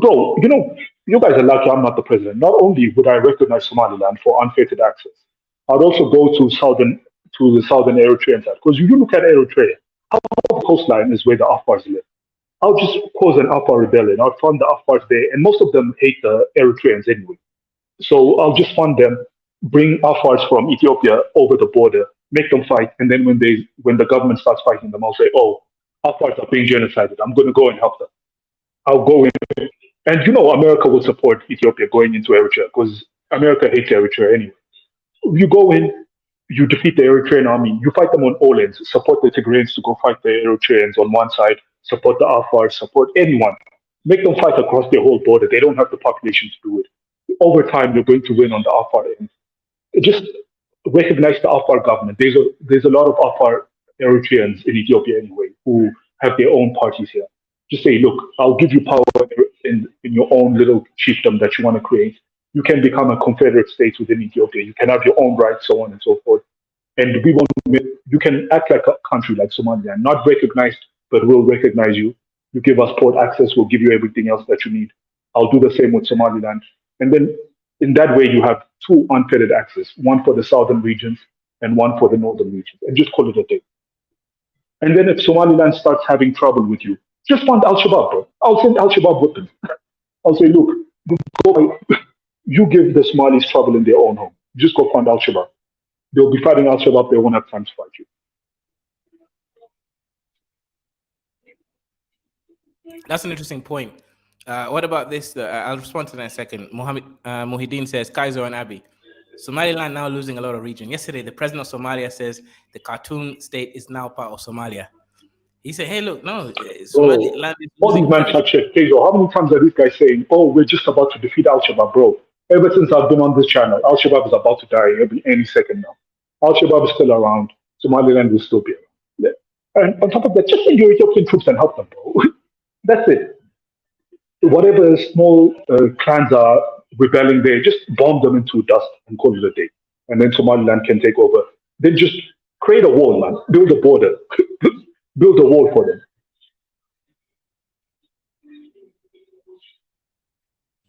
Bro, you know, you guys are lucky I'm not the president. Not only would I recognize Somaliland for unfettered access, I'd also go to the southern Eritrean side. Because you look at Eritrea, half of the coastline is where the Afars live. I'll just cause an Afar rebellion. I'll fund the Afars there, and most of them hate the Eritreans anyway. So I'll just fund them, bring Afars from Ethiopia over the border, make them fight, and then when the government starts fighting them, I'll say, oh, Afars are being genocided. I'm going to go and help them. I'll go in. And you know America will support Ethiopia going into Eritrea because America hates Eritrea anyway. You go in, you defeat the Eritrean army, you fight them on all ends, support the Tigrayans to go fight the Eritreans on one side, support the Afars, support anyone. Make them fight across their whole border. They don't have the population to do it. Over time, you're going to win on the Afar end. Just recognize the Afar government. There's a lot of Afar Eritreans in Ethiopia anyway who have their own parties here. Just say, look, I'll give you power in your own little chiefdom that you want to create. You can become a confederate state within Ethiopia. You can have your own rights, so on and so forth. And you can act like a country like Somaliland, not recognized, but we'll recognize you. You give us port access, we'll give you everything else that you need. I'll do the same with Somaliland. And then in that way, you have two unfettered access, one for the southern regions and one for the northern regions, and just call it a day. And then if Somaliland starts having trouble with you, just fund Al-Shabaab, bro. I'll send Al-Shabaab with them. I'll say, look, you give the Somalis trouble in their own home. Just go fund Al-Shabaab. They'll be fighting Al-Shabaab. They won't have time to fight you. That's an interesting point. What about this? I'll respond to that in a second. Muhyiddin says, Kaiser and Abi, Somaliland now losing a lot of region. Yesterday, the president of Somalia says the Khartoum state is now part of Somalia. He said, hey, look, no, Somaliland is all these men touch it. How many times are these guys saying, oh, we're just about to defeat Al-Shabaab, bro? Ever since I've been on this channel, Al-Shabaab is about to die any second now. Al-Shabaab is still around. Somaliland will still be around. And on top of that, just send your Ethiopian troops and help them, bro. That's it. Whatever small clans are rebelling there, just bomb them into dust and call it a day. And then Somaliland can take over. Then just create a wall, man. Build a border. Build a wall for them.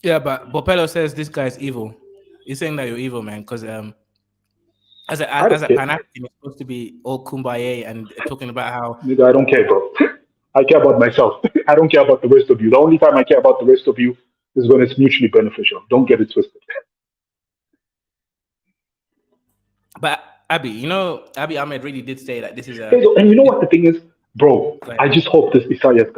Yeah, but Bopello says this guy's evil. He's saying that you're evil, man, because as a Pan-African, you're supposed to be all kumbaya and talking about how... Nigga, I don't care, bro. I care about myself. I don't care about the rest of you. The only time I care about the rest of you is when it's mutually beneficial. Don't get it twisted. But Abi, Abi Ahmed really did say that this is a... And you know what the thing is? Bro, I just hope this eTHIopia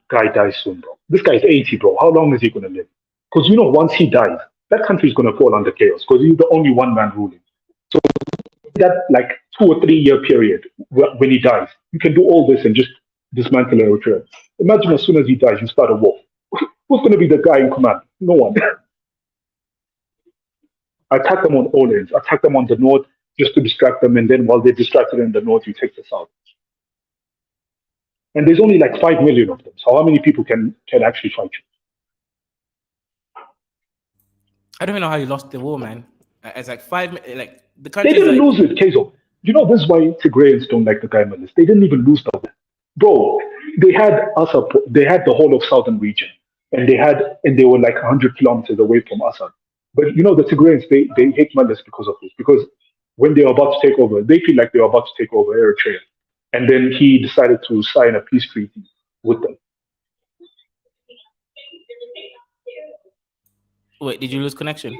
guy dies soon, bro. This guy's 80, bro. How long is he going to live? Because, once he dies, that country is going to fall under chaos because he's the only one man ruling. So that 2 or 3 year period when he dies, you can do all this and just dismantle Eritrea. Imagine as soon as he dies, you start a war. Who's going to be the guy in command? No one. Attack them on all ends. Attack them on the north just to distract them. And then while they're distracted in the north, you take the south. And there's only 5 million of them. So how many people can actually fight you? I don't even know how you lost the war, man. It's 5 the country. They didn't lose it, Kezo. This is why Tigrayans don't like the guy Melis. They didn't even lose the war. Bro, they had they had the whole of southern region. And they were 100 kilometers away from Assad. But the Tigrayans, they hate Melis because of this. Because when they were about to take over, they feel like they were about to take over Eritrea. And then he decided to sign a peace treaty with them. Wait, did you lose connection?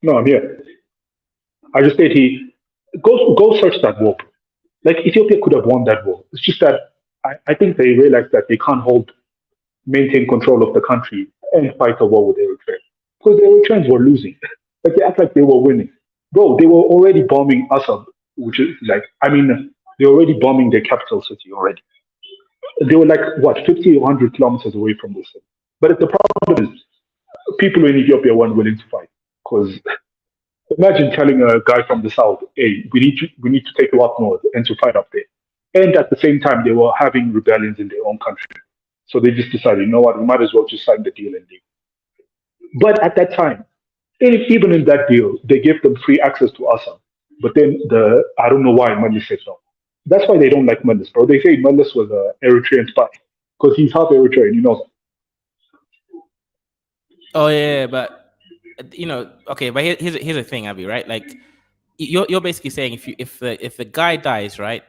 No, I'm here. I just said go search that war. Ethiopia could have won that war. It's just that I think they realized that they can't hold maintain control of the country and fight a war with Eritrea. Because the Eritreans were losing. Like they act like they were winning. Bro, they were already bombing Assad, which is like, I mean, they were already bombing their capital city already. They were like, what, 50 or 100 kilometers away from the city. But the problem is, people in Ethiopia weren't willing to fight. Because imagine telling a guy from the south, hey, we need to take you up north and to fight up there. And at the same time, they were having rebellions in their own country. So they just decided, you know what, we might as well just sign the deal and leave. But at that time, even in that deal, they gave them free access to Assad. But then I don't know why Melis said no. That's why they don't like Melis, bro. They say Melis was an Eritrean spy because he's half Eritrean, you know. Oh yeah, but okay. But here's the thing, Abby. Right? Like you're basically saying if the guy dies, right?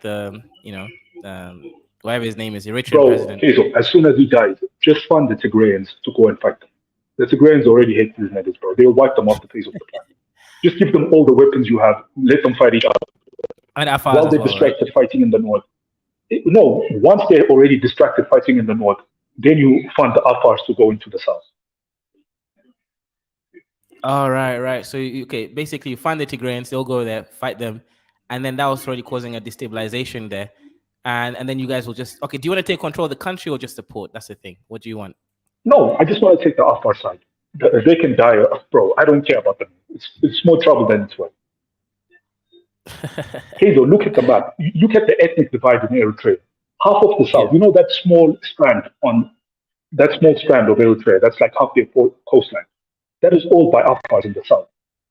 Whatever his name is, Eritrean president. Hazel, as soon as he dies, just fund the Tigrayans to go and fight them. The Tigrayans already hate these niggas, bro. They'll wipe them off the face of the planet. Just give them all the weapons you have. Let them fight each other. And while they're distracted fighting in the north. No, once they're already distracted fighting in the north, then you fund the Afars to go into the south. All right. So, okay, basically you find the Tigrayans, they'll go there, fight them, and then that was already causing a destabilization there. And then you guys will just, okay, do you want to take control of the country or just the port? That's the thing. What do you want? No, I just want to take the Afar side. They can die, bro. I don't care about them. It's more trouble than it's worth. Hazel, look at the map. Look at the ethnic divide in Eritrea. Half of the south, you know that small strand of Eritrea, that's like half their coastline. That is all by Afars in the south.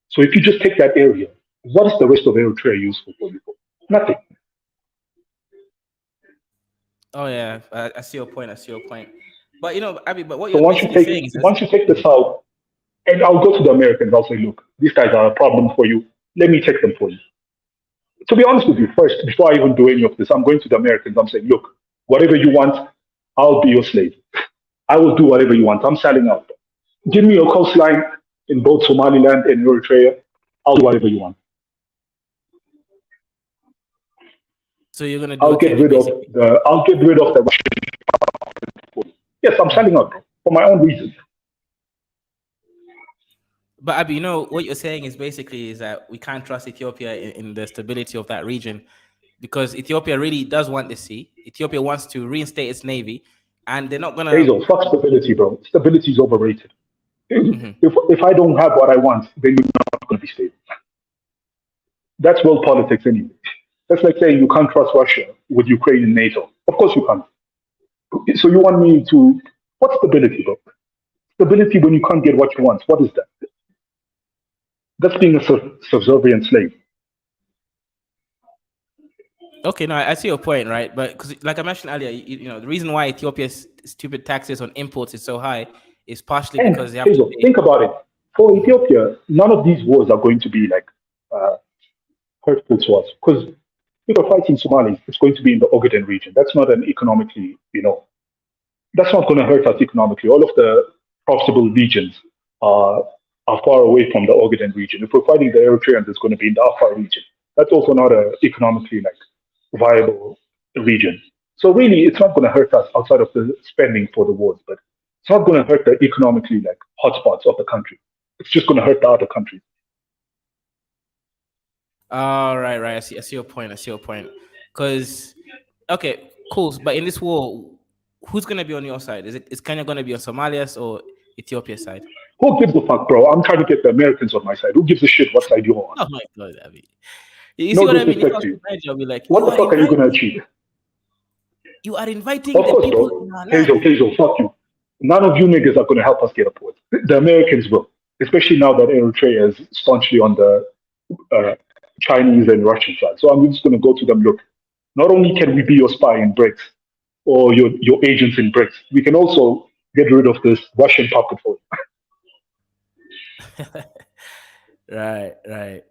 So if you just take that area, what is the rest of Eritrea useful for you? Nothing. Oh yeah, I see your point. But Abby, but what so you're once you take saying is once you take the south, and I'll go to the Americans, I'll say, look, these guys are a problem for you. Let me take them for you. To be honest with you, first, before I even do any of this, I'm going to the Americans. I'm saying, look, whatever you want, I'll be your slave. I will do whatever you want. I'm selling out. Give me your coastline in both Somaliland and Eritrea. I'll do whatever you want. So you're gonna do I'll get rid of the Russian. Yes, I'm selling out, bro, for my own reasons. But Abby, what you're saying is basically is that we can't trust Ethiopia in the stability of that region because Ethiopia really does want the sea. Ethiopia wants to reinstate its navy, and they're not gonna. Hazel, fuck stability, bro. Stability is overrated. Mm-hmm. If I don't have what I want, then you're not going to be stable. That's world politics anyway. That's like saying you can't trust Russia with Ukraine and NATO. Of course you can't. So you want me to... What's stability, bro? Stability when you can't get what you want. What is that? That's being a subservient slave. Okay, no, I see your point, right? But because, like I mentioned earlier, the reason why Ethiopia's stupid taxes on imports is so high is partially because they have to pay. Think about it. For Ethiopia, none of these wars are going to be like hurtful to us because if we're fighting Somalis, it's going to be in the Ogaden region. That's not an economically, that's not going to hurt us economically. All of the profitable regions are far away from the Ogaden region. If we're fighting the Eritreans, it's going to be in the Afar region. That's also not a economically viable region. So really, it's not going to hurt us outside of the spending for the wars, but it's not going to hurt the economically hotspots of the country. It's just going to hurt the other countries. Right. I see your point. Because, okay, cool. But in this war, who's going to be on your side? Is Kenya going to be on Somalia's or Ethiopia's side? Who gives a fuck, bro? I'm trying to get the Americans on my side. Who gives a shit what side you're on? Oh my God, Abby. You see what I mean? I'll be like, what the fuck are you going to achieve? You are inviting of course, the people. Bro. Hazel, fuck you. None of you niggas are going to help us get a port. The Americans will, especially now that Eritrea is staunchly on the Chinese and Russian side. So I'm just going to go to them. Look, not only can we be your spy in BRICS or your agents in BRICS, we can also get rid of this Russian puppet for you. Right.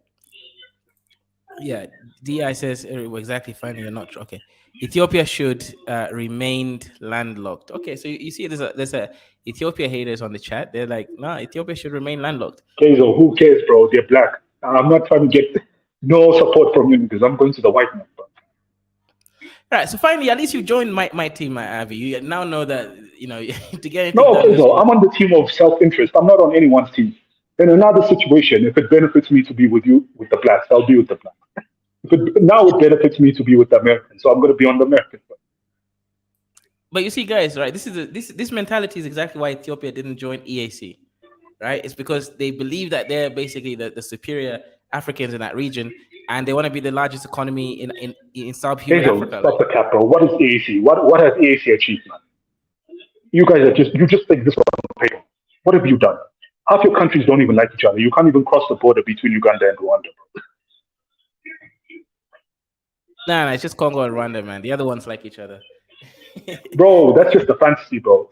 Yeah, DI says exactly fine. You're not okay. Ethiopia should remain landlocked. Okay, so you see, there's a Ethiopia haters on the chat. They're like, nah, Ethiopia should remain landlocked. Okay, so who cares, bro? They're black. I'm not trying to get no support from you because I'm going to the white man, bro. All right, so finally, at least you joined my team, Avi. You now know that to get anything No, done. okay, so I'm on the team of self-interest. I'm not on anyone's team. In another situation, if it benefits me to be with you, with the blacks, I'll be with the blacks. Now it benefits me to be with the Americans, so I'm going to be on the American side. But you see, guys, right? This mentality is exactly why Ethiopia didn't join EAC, right? It's because they believe that they're basically the superior Africans in that region, and they want to be the largest economy in sub-Saharan Hazel, Africa. stop the cap, bro. What is AAC? What has AAC achieved, man? You guys you just think this on paper. What have you done? Half your countries don't even like each other. You can't even cross the border between Uganda and Rwanda. Nah, it's just Congo and Rwanda, man. The other ones like each other. Bro, that's just a fantasy, bro.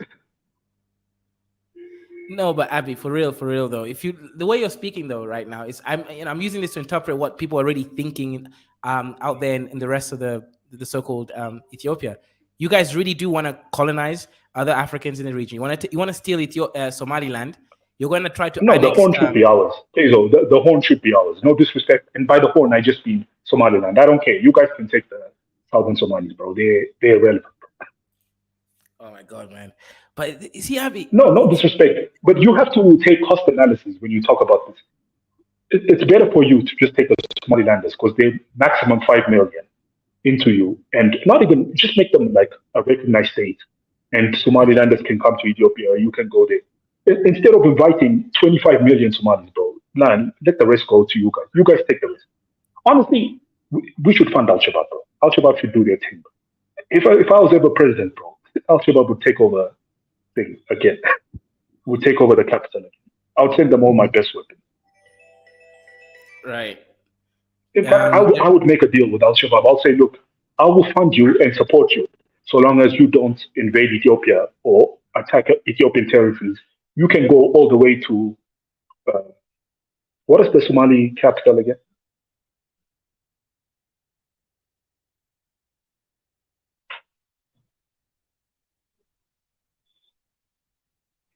No, but Abby, for real though, the way you're speaking though right now is I'm using this to interpret what people are already thinking out there in the rest of the so-called Ethiopia. You guys really do want to colonize other Africans in the region. You want to steal Somaliland. You're going to try to No, annex, the horn should be ours. Hazel, the horn should be ours. No disrespect. And by the horn, I just mean Somaliland. I don't care. You guys can take the southern Somalis, bro. They're irrelevant. Oh my God, man. But see, Abby. No disrespect. But you have to take cost analysis when you talk about this. It's better for you to just take the Somalilanders because they maximum 5 million into you and not even just make them like a recognized state. And Somalilanders can come to Ethiopia. You can go there. Instead of inviting 25 million Somalis, bro, man, let the rest go to you guys. You guys take the risk. Honestly, we should fund Al-Shabaab, bro. Al-Shabaab should do their thing. Bro. If I was ever president, bro, Al-Shabaab would take over things again. Would take over the capital again. I would send them all my best weapons. Right. In fact, I would make a deal with Al-Shabaab. I'll say, look, I will fund you and support you so long as you don't invade Ethiopia or attack Ethiopian territories. You can go all the way to, what is the Somali capital again?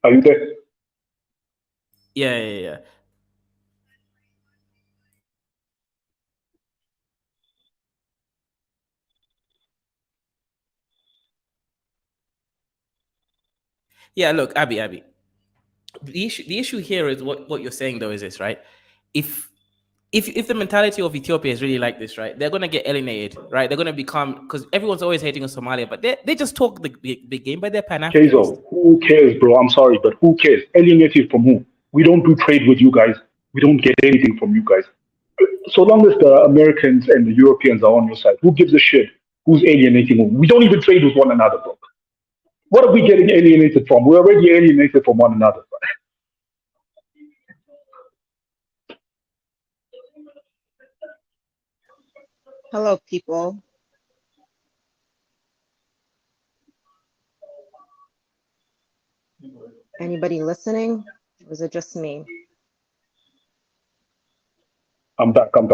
Are you there? Yeah. Yeah, look, Abby. The issue here is what you're saying though is this, right? If the mentality of Ethiopia is really like this, right? They're gonna get alienated, right? They're gonna become, because everyone's always hating on Somalia, but they just talk the big game, but they're Pan-Africanists. Kezo, who cares, bro? I'm sorry, but who cares? Alienated from who? We don't do trade with you guys. We don't get anything from you guys. So long as the Americans and the Europeans are on your side, who gives a shit? Who's alienating who? We don't even trade with one another, bro. What are we getting alienated from? We're already alienated from one another. Hello, people. Anybody listening? Or is it just me? I'm back. All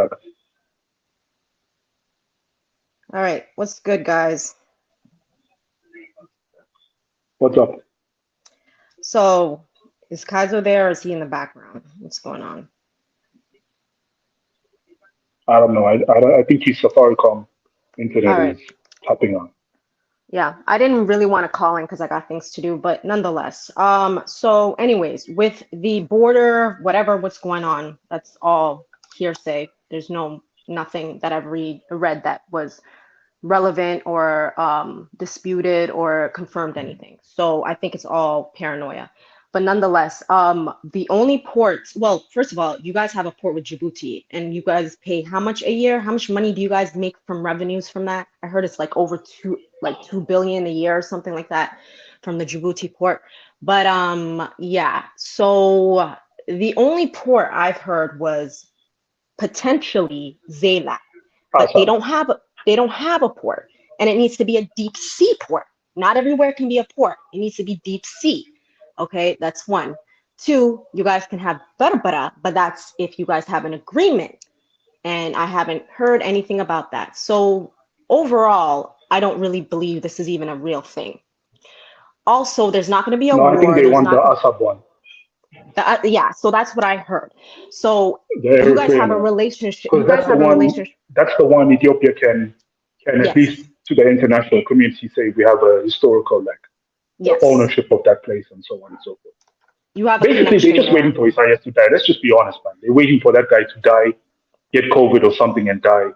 right. What's good, guys? What's up? So, is Kaiser there or is he in the background? What's going on? I don't know. I think his Safaricom internet is tapping on. Yeah, I didn't really want to call in because I got things to do, but nonetheless. So anyways, with the border, what's going on, that's all hearsay. There's nothing that I've read that was relevant or disputed or confirmed anything. So I think it's all paranoia. But nonetheless, the only ports, well, first of all, you guys have a port with Djibouti and you guys pay how much a year? How much money do you guys make from revenues from that? I heard it's like over 2 billion a year or something like that from the Djibouti port. But yeah, so the only port I've heard was potentially Zela, but they don't have a port, and it needs to be a deep sea port. Not everywhere can be a port. It needs to be deep sea. Okay, that's one. Two, you guys can have Berbera, but that's if you guys have an agreement, and I haven't heard anything about that. So overall, I don't really believe this is even a real thing. Also, there's not going to be a war. I think they want the Assad one. Yeah, so that's what I heard. So you guys have a relationship. You guys have a relationship. That's the one Ethiopia can at least to the international community, say we have a historical Yes. ownership of that place and so on and so forth. You have a Basically, connection they're just there. waiting for Isaiah to die. Let's just be honest, man. They're waiting for that guy to die, get COVID or something, and die,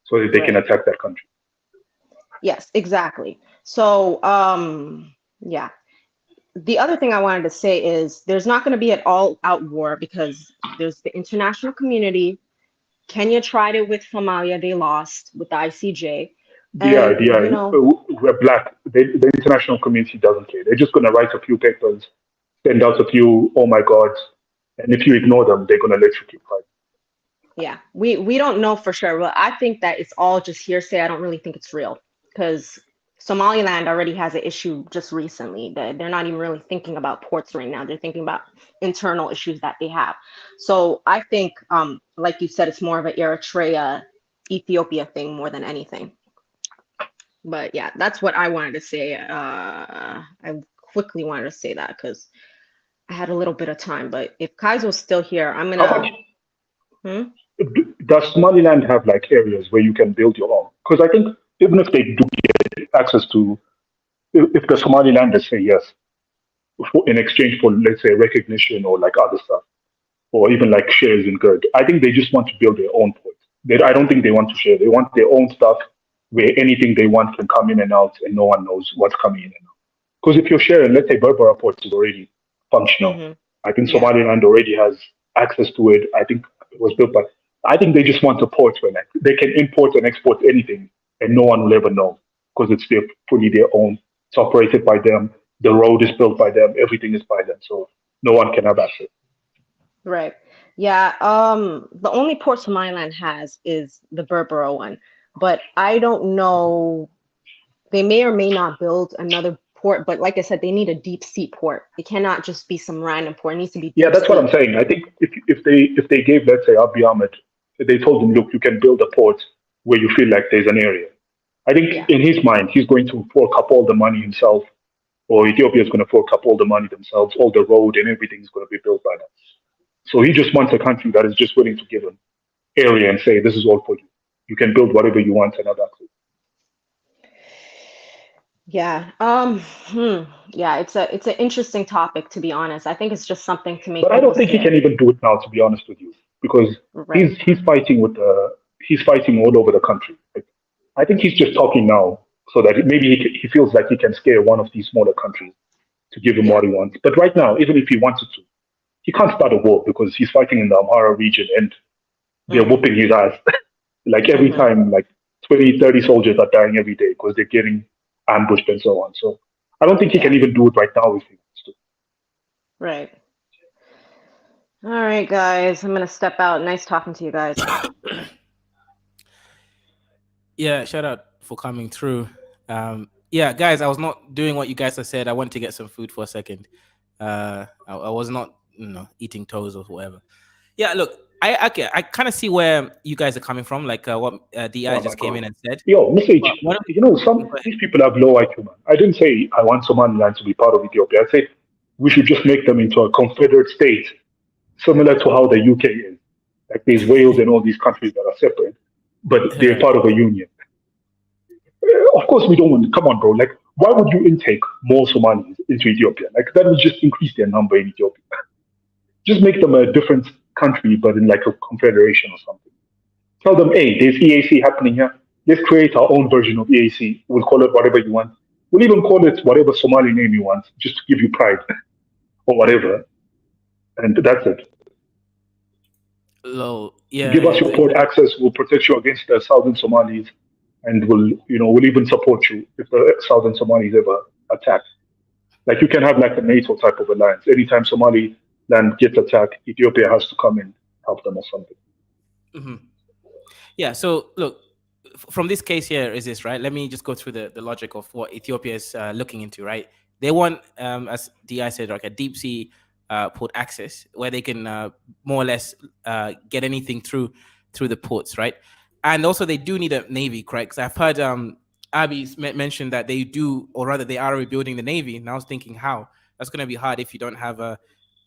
so that they can attack that country. Yes, exactly. So, yeah. The other thing I wanted to say is there's not going to be an all-out war because there's the international community. Kenya tried it with Somalia. They lost with the ICJ. And, you know, we're black. The international community doesn't care. They're just going to write a few papers, send out a few, oh my God, and if you ignore them, they're going to let you keep fighting. Yeah, we don't know for sure, but I think that it's all just hearsay. I don't really think it's real because Somaliland already has an issue just recently. They're not even really thinking about ports right now. They're thinking about internal issues that they have. So I think, like you said, it's more of an Eritrea, Ethiopia thing more than anything. But yeah, that's what I wanted to say. I quickly wanted to say that because I had a little bit of time. But if Kaizo's still here, I'm gonna. Does Somaliland have like areas where you can build your own? Because I think even if they do get access to, if the Somalilanders say yes, in exchange for, let's say, recognition or like other stuff, or even like shares in good, I think they just want to build their own port. I don't think they want to share. They want their own stuff where anything they want can come in and out and no one knows what's coming in and out. Because if you're sharing, let's say Berbera port is already functional. Mhm. I think Somaliland already has access to it. I think it was built by, I think they just want a port where they can import and export anything and no one will ever know because it's fully their own. It's operated by them. The road is built by them. Everything is by them. So no one can have access. Right. Yeah. The only port Somaliland has is the Berbera one, but I don't know. They may or may not build another port, but like I said, they need a deep sea port. It cannot just be some random port. It needs to be deep Yeah, that's sea. what I'm saying. I think if they gave, let's say, Abiy Ahmed, they told him, look, you can build a port where you feel like there's an area. I think in his mind, he's going to fork up all the money himself, or Ethiopia is going to fork up all the money themselves, all the road and everything is going to be built by them. So he just wants a country that is just willing to give him area and say, this is all for you. You can build whatever you want and have access. Yeah. Yeah, it's an interesting topic, to be honest. I think it's just something to make But I don't think he scared. can even do it now, to be honest with you, because Right. he's fighting he's fighting all over the country. Like, I think he's just talking now so that maybe he feels like he can scare one of these smaller countries to give him what he wants. But right now, even if he wanted to, he can't start a war because he's fighting in the Amhara region and they're whooping his ass. Like every time, like 20, 30 soldiers are dying every day because they're getting ambushed and so on. So I don't think he can even do it right now if he wants to. Right. All right, guys. I'm gonna step out. Nice talking to you guys. Yeah, shout out for coming through. Yeah, guys, I was not doing what you guys have said. I went to get some food for a second. I was not, eating toes or whatever. Yeah, look, I kind of see where you guys are coming from, like what DI just came in and said. Yo, message. Some Go ahead. these people have low IQ, man. I didn't say I want Somaliland to be part of Ethiopia. I said we should just make them into a confederate state, similar to how the UK is. Like there's Wales and all these countries that are separate, but they're part of a union. Of course, we don't want. Come on, bro. Like, why would you intake more Somalis into Ethiopia? Like that would just increase their number in Ethiopia. Just make them a different country, but in like a confederation or something. Tell them, hey, there's EAC happening here. Let's create our own version of EAC. We'll call it whatever you want. We'll even call it whatever Somali name you want, just to give you pride or whatever. And that's it. Low, yeah. Give us your port access. We'll protect you against the southern Somalis, and we'll even support you if the southern Somalis ever attack. Like you can have like a NATO type of alliance. Anytime Somaliland gets attacked, Ethiopia has to come and help them or something. Mm-hmm. Yeah. So look, from this case here is this, right? Let me just go through the logic of what Ethiopia is looking into, right? They want, as Di said, like a deep sea port access where they can more or less get anything through the ports, right? And also they do need a navy, correct? Because I've heard Abby mentioned that they do, or rather they are rebuilding the navy. And I was thinking, how? That's going to be hard if you don't have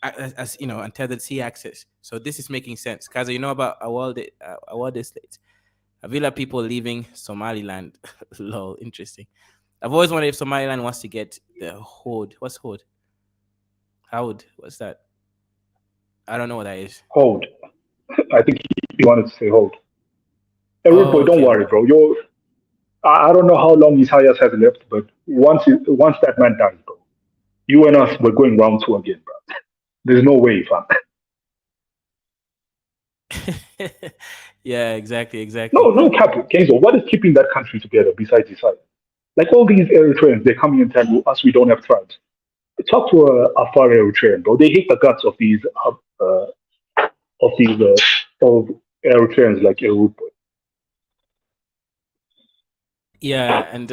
untethered sea access. So this is making sense. Kaza, you know about Awalde States. Avila people leaving Somaliland. Lol, interesting. I've always wondered if Somaliland wants to get the Horde. What's Horde? Howd? What's that? I don't know what that is. Hold. I think he wanted to say hold. Hey, Rude Oh, boy, don't okay. worry, bro. I don't know how long eTHIopia has left, but once that man dies, bro, you and us, we're going round two again, bro. There's no way, fam. Yeah, exactly. No, Cap, Kenzo, what is keeping that country together besides eTHIopia? Like all these Eritreans, they come here and tell us we don't have tribes. Talk to a far Eritrean, bro. They hate the guts of these of Eritreans like Rude boy. Yeah, and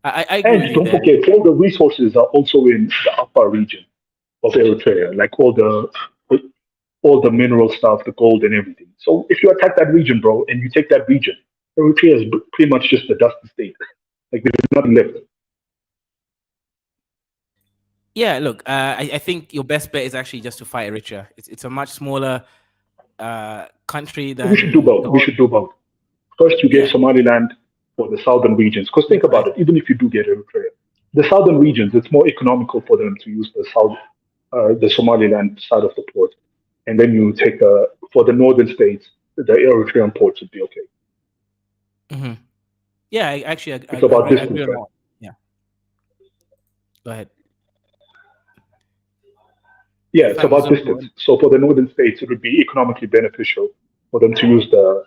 I agree with And you don't there. forget, all the resources are also in the upper region of Eritrea, like all the mineral stuff, the gold and everything. So if you attack that region, bro, and you take that region, Eritrea is pretty much just a dusty state. Like there's nothing left. Yeah, look, I think your best bet is actually just to fight Eritrea. It's a much smaller country We should do than both. the We whole. should do both. First, you get Yeah, Somaliland for the southern regions. Because think right. about it, even if you do get Eritrea, the southern regions, it's more economical for them to use the Somaliland side of the port. And then you take for the northern states, the Eritrean ports would be okay. Hmm. Yeah, actually, It's about I agree distance, on that right? one. Yeah, go ahead. Yeah, In it's fact, about distance. So for the northern states, it would be economically beneficial for them to use the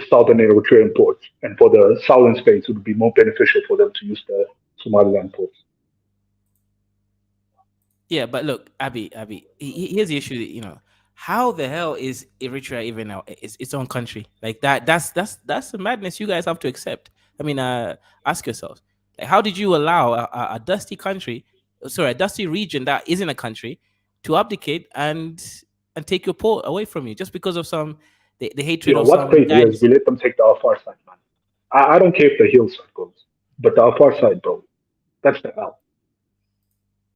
southern Eritrean ports. And for the southern states, it would be more beneficial for them to use the Somaliland ports. yeah, but look, Abby, here's the issue. How the hell is Eritrea even its own country like that? That's the madness you guys have to accept. I mean, ask yourselves, like, how did you allow a dusty country, sorry, a dusty region that isn't a country, to abdicate and take your port away from you just because of the hatred Yo, of what's some crazy is guys? we let them take the Afar side, man. I don't care if the hill side goes, but the Afar side, bro, that's the L.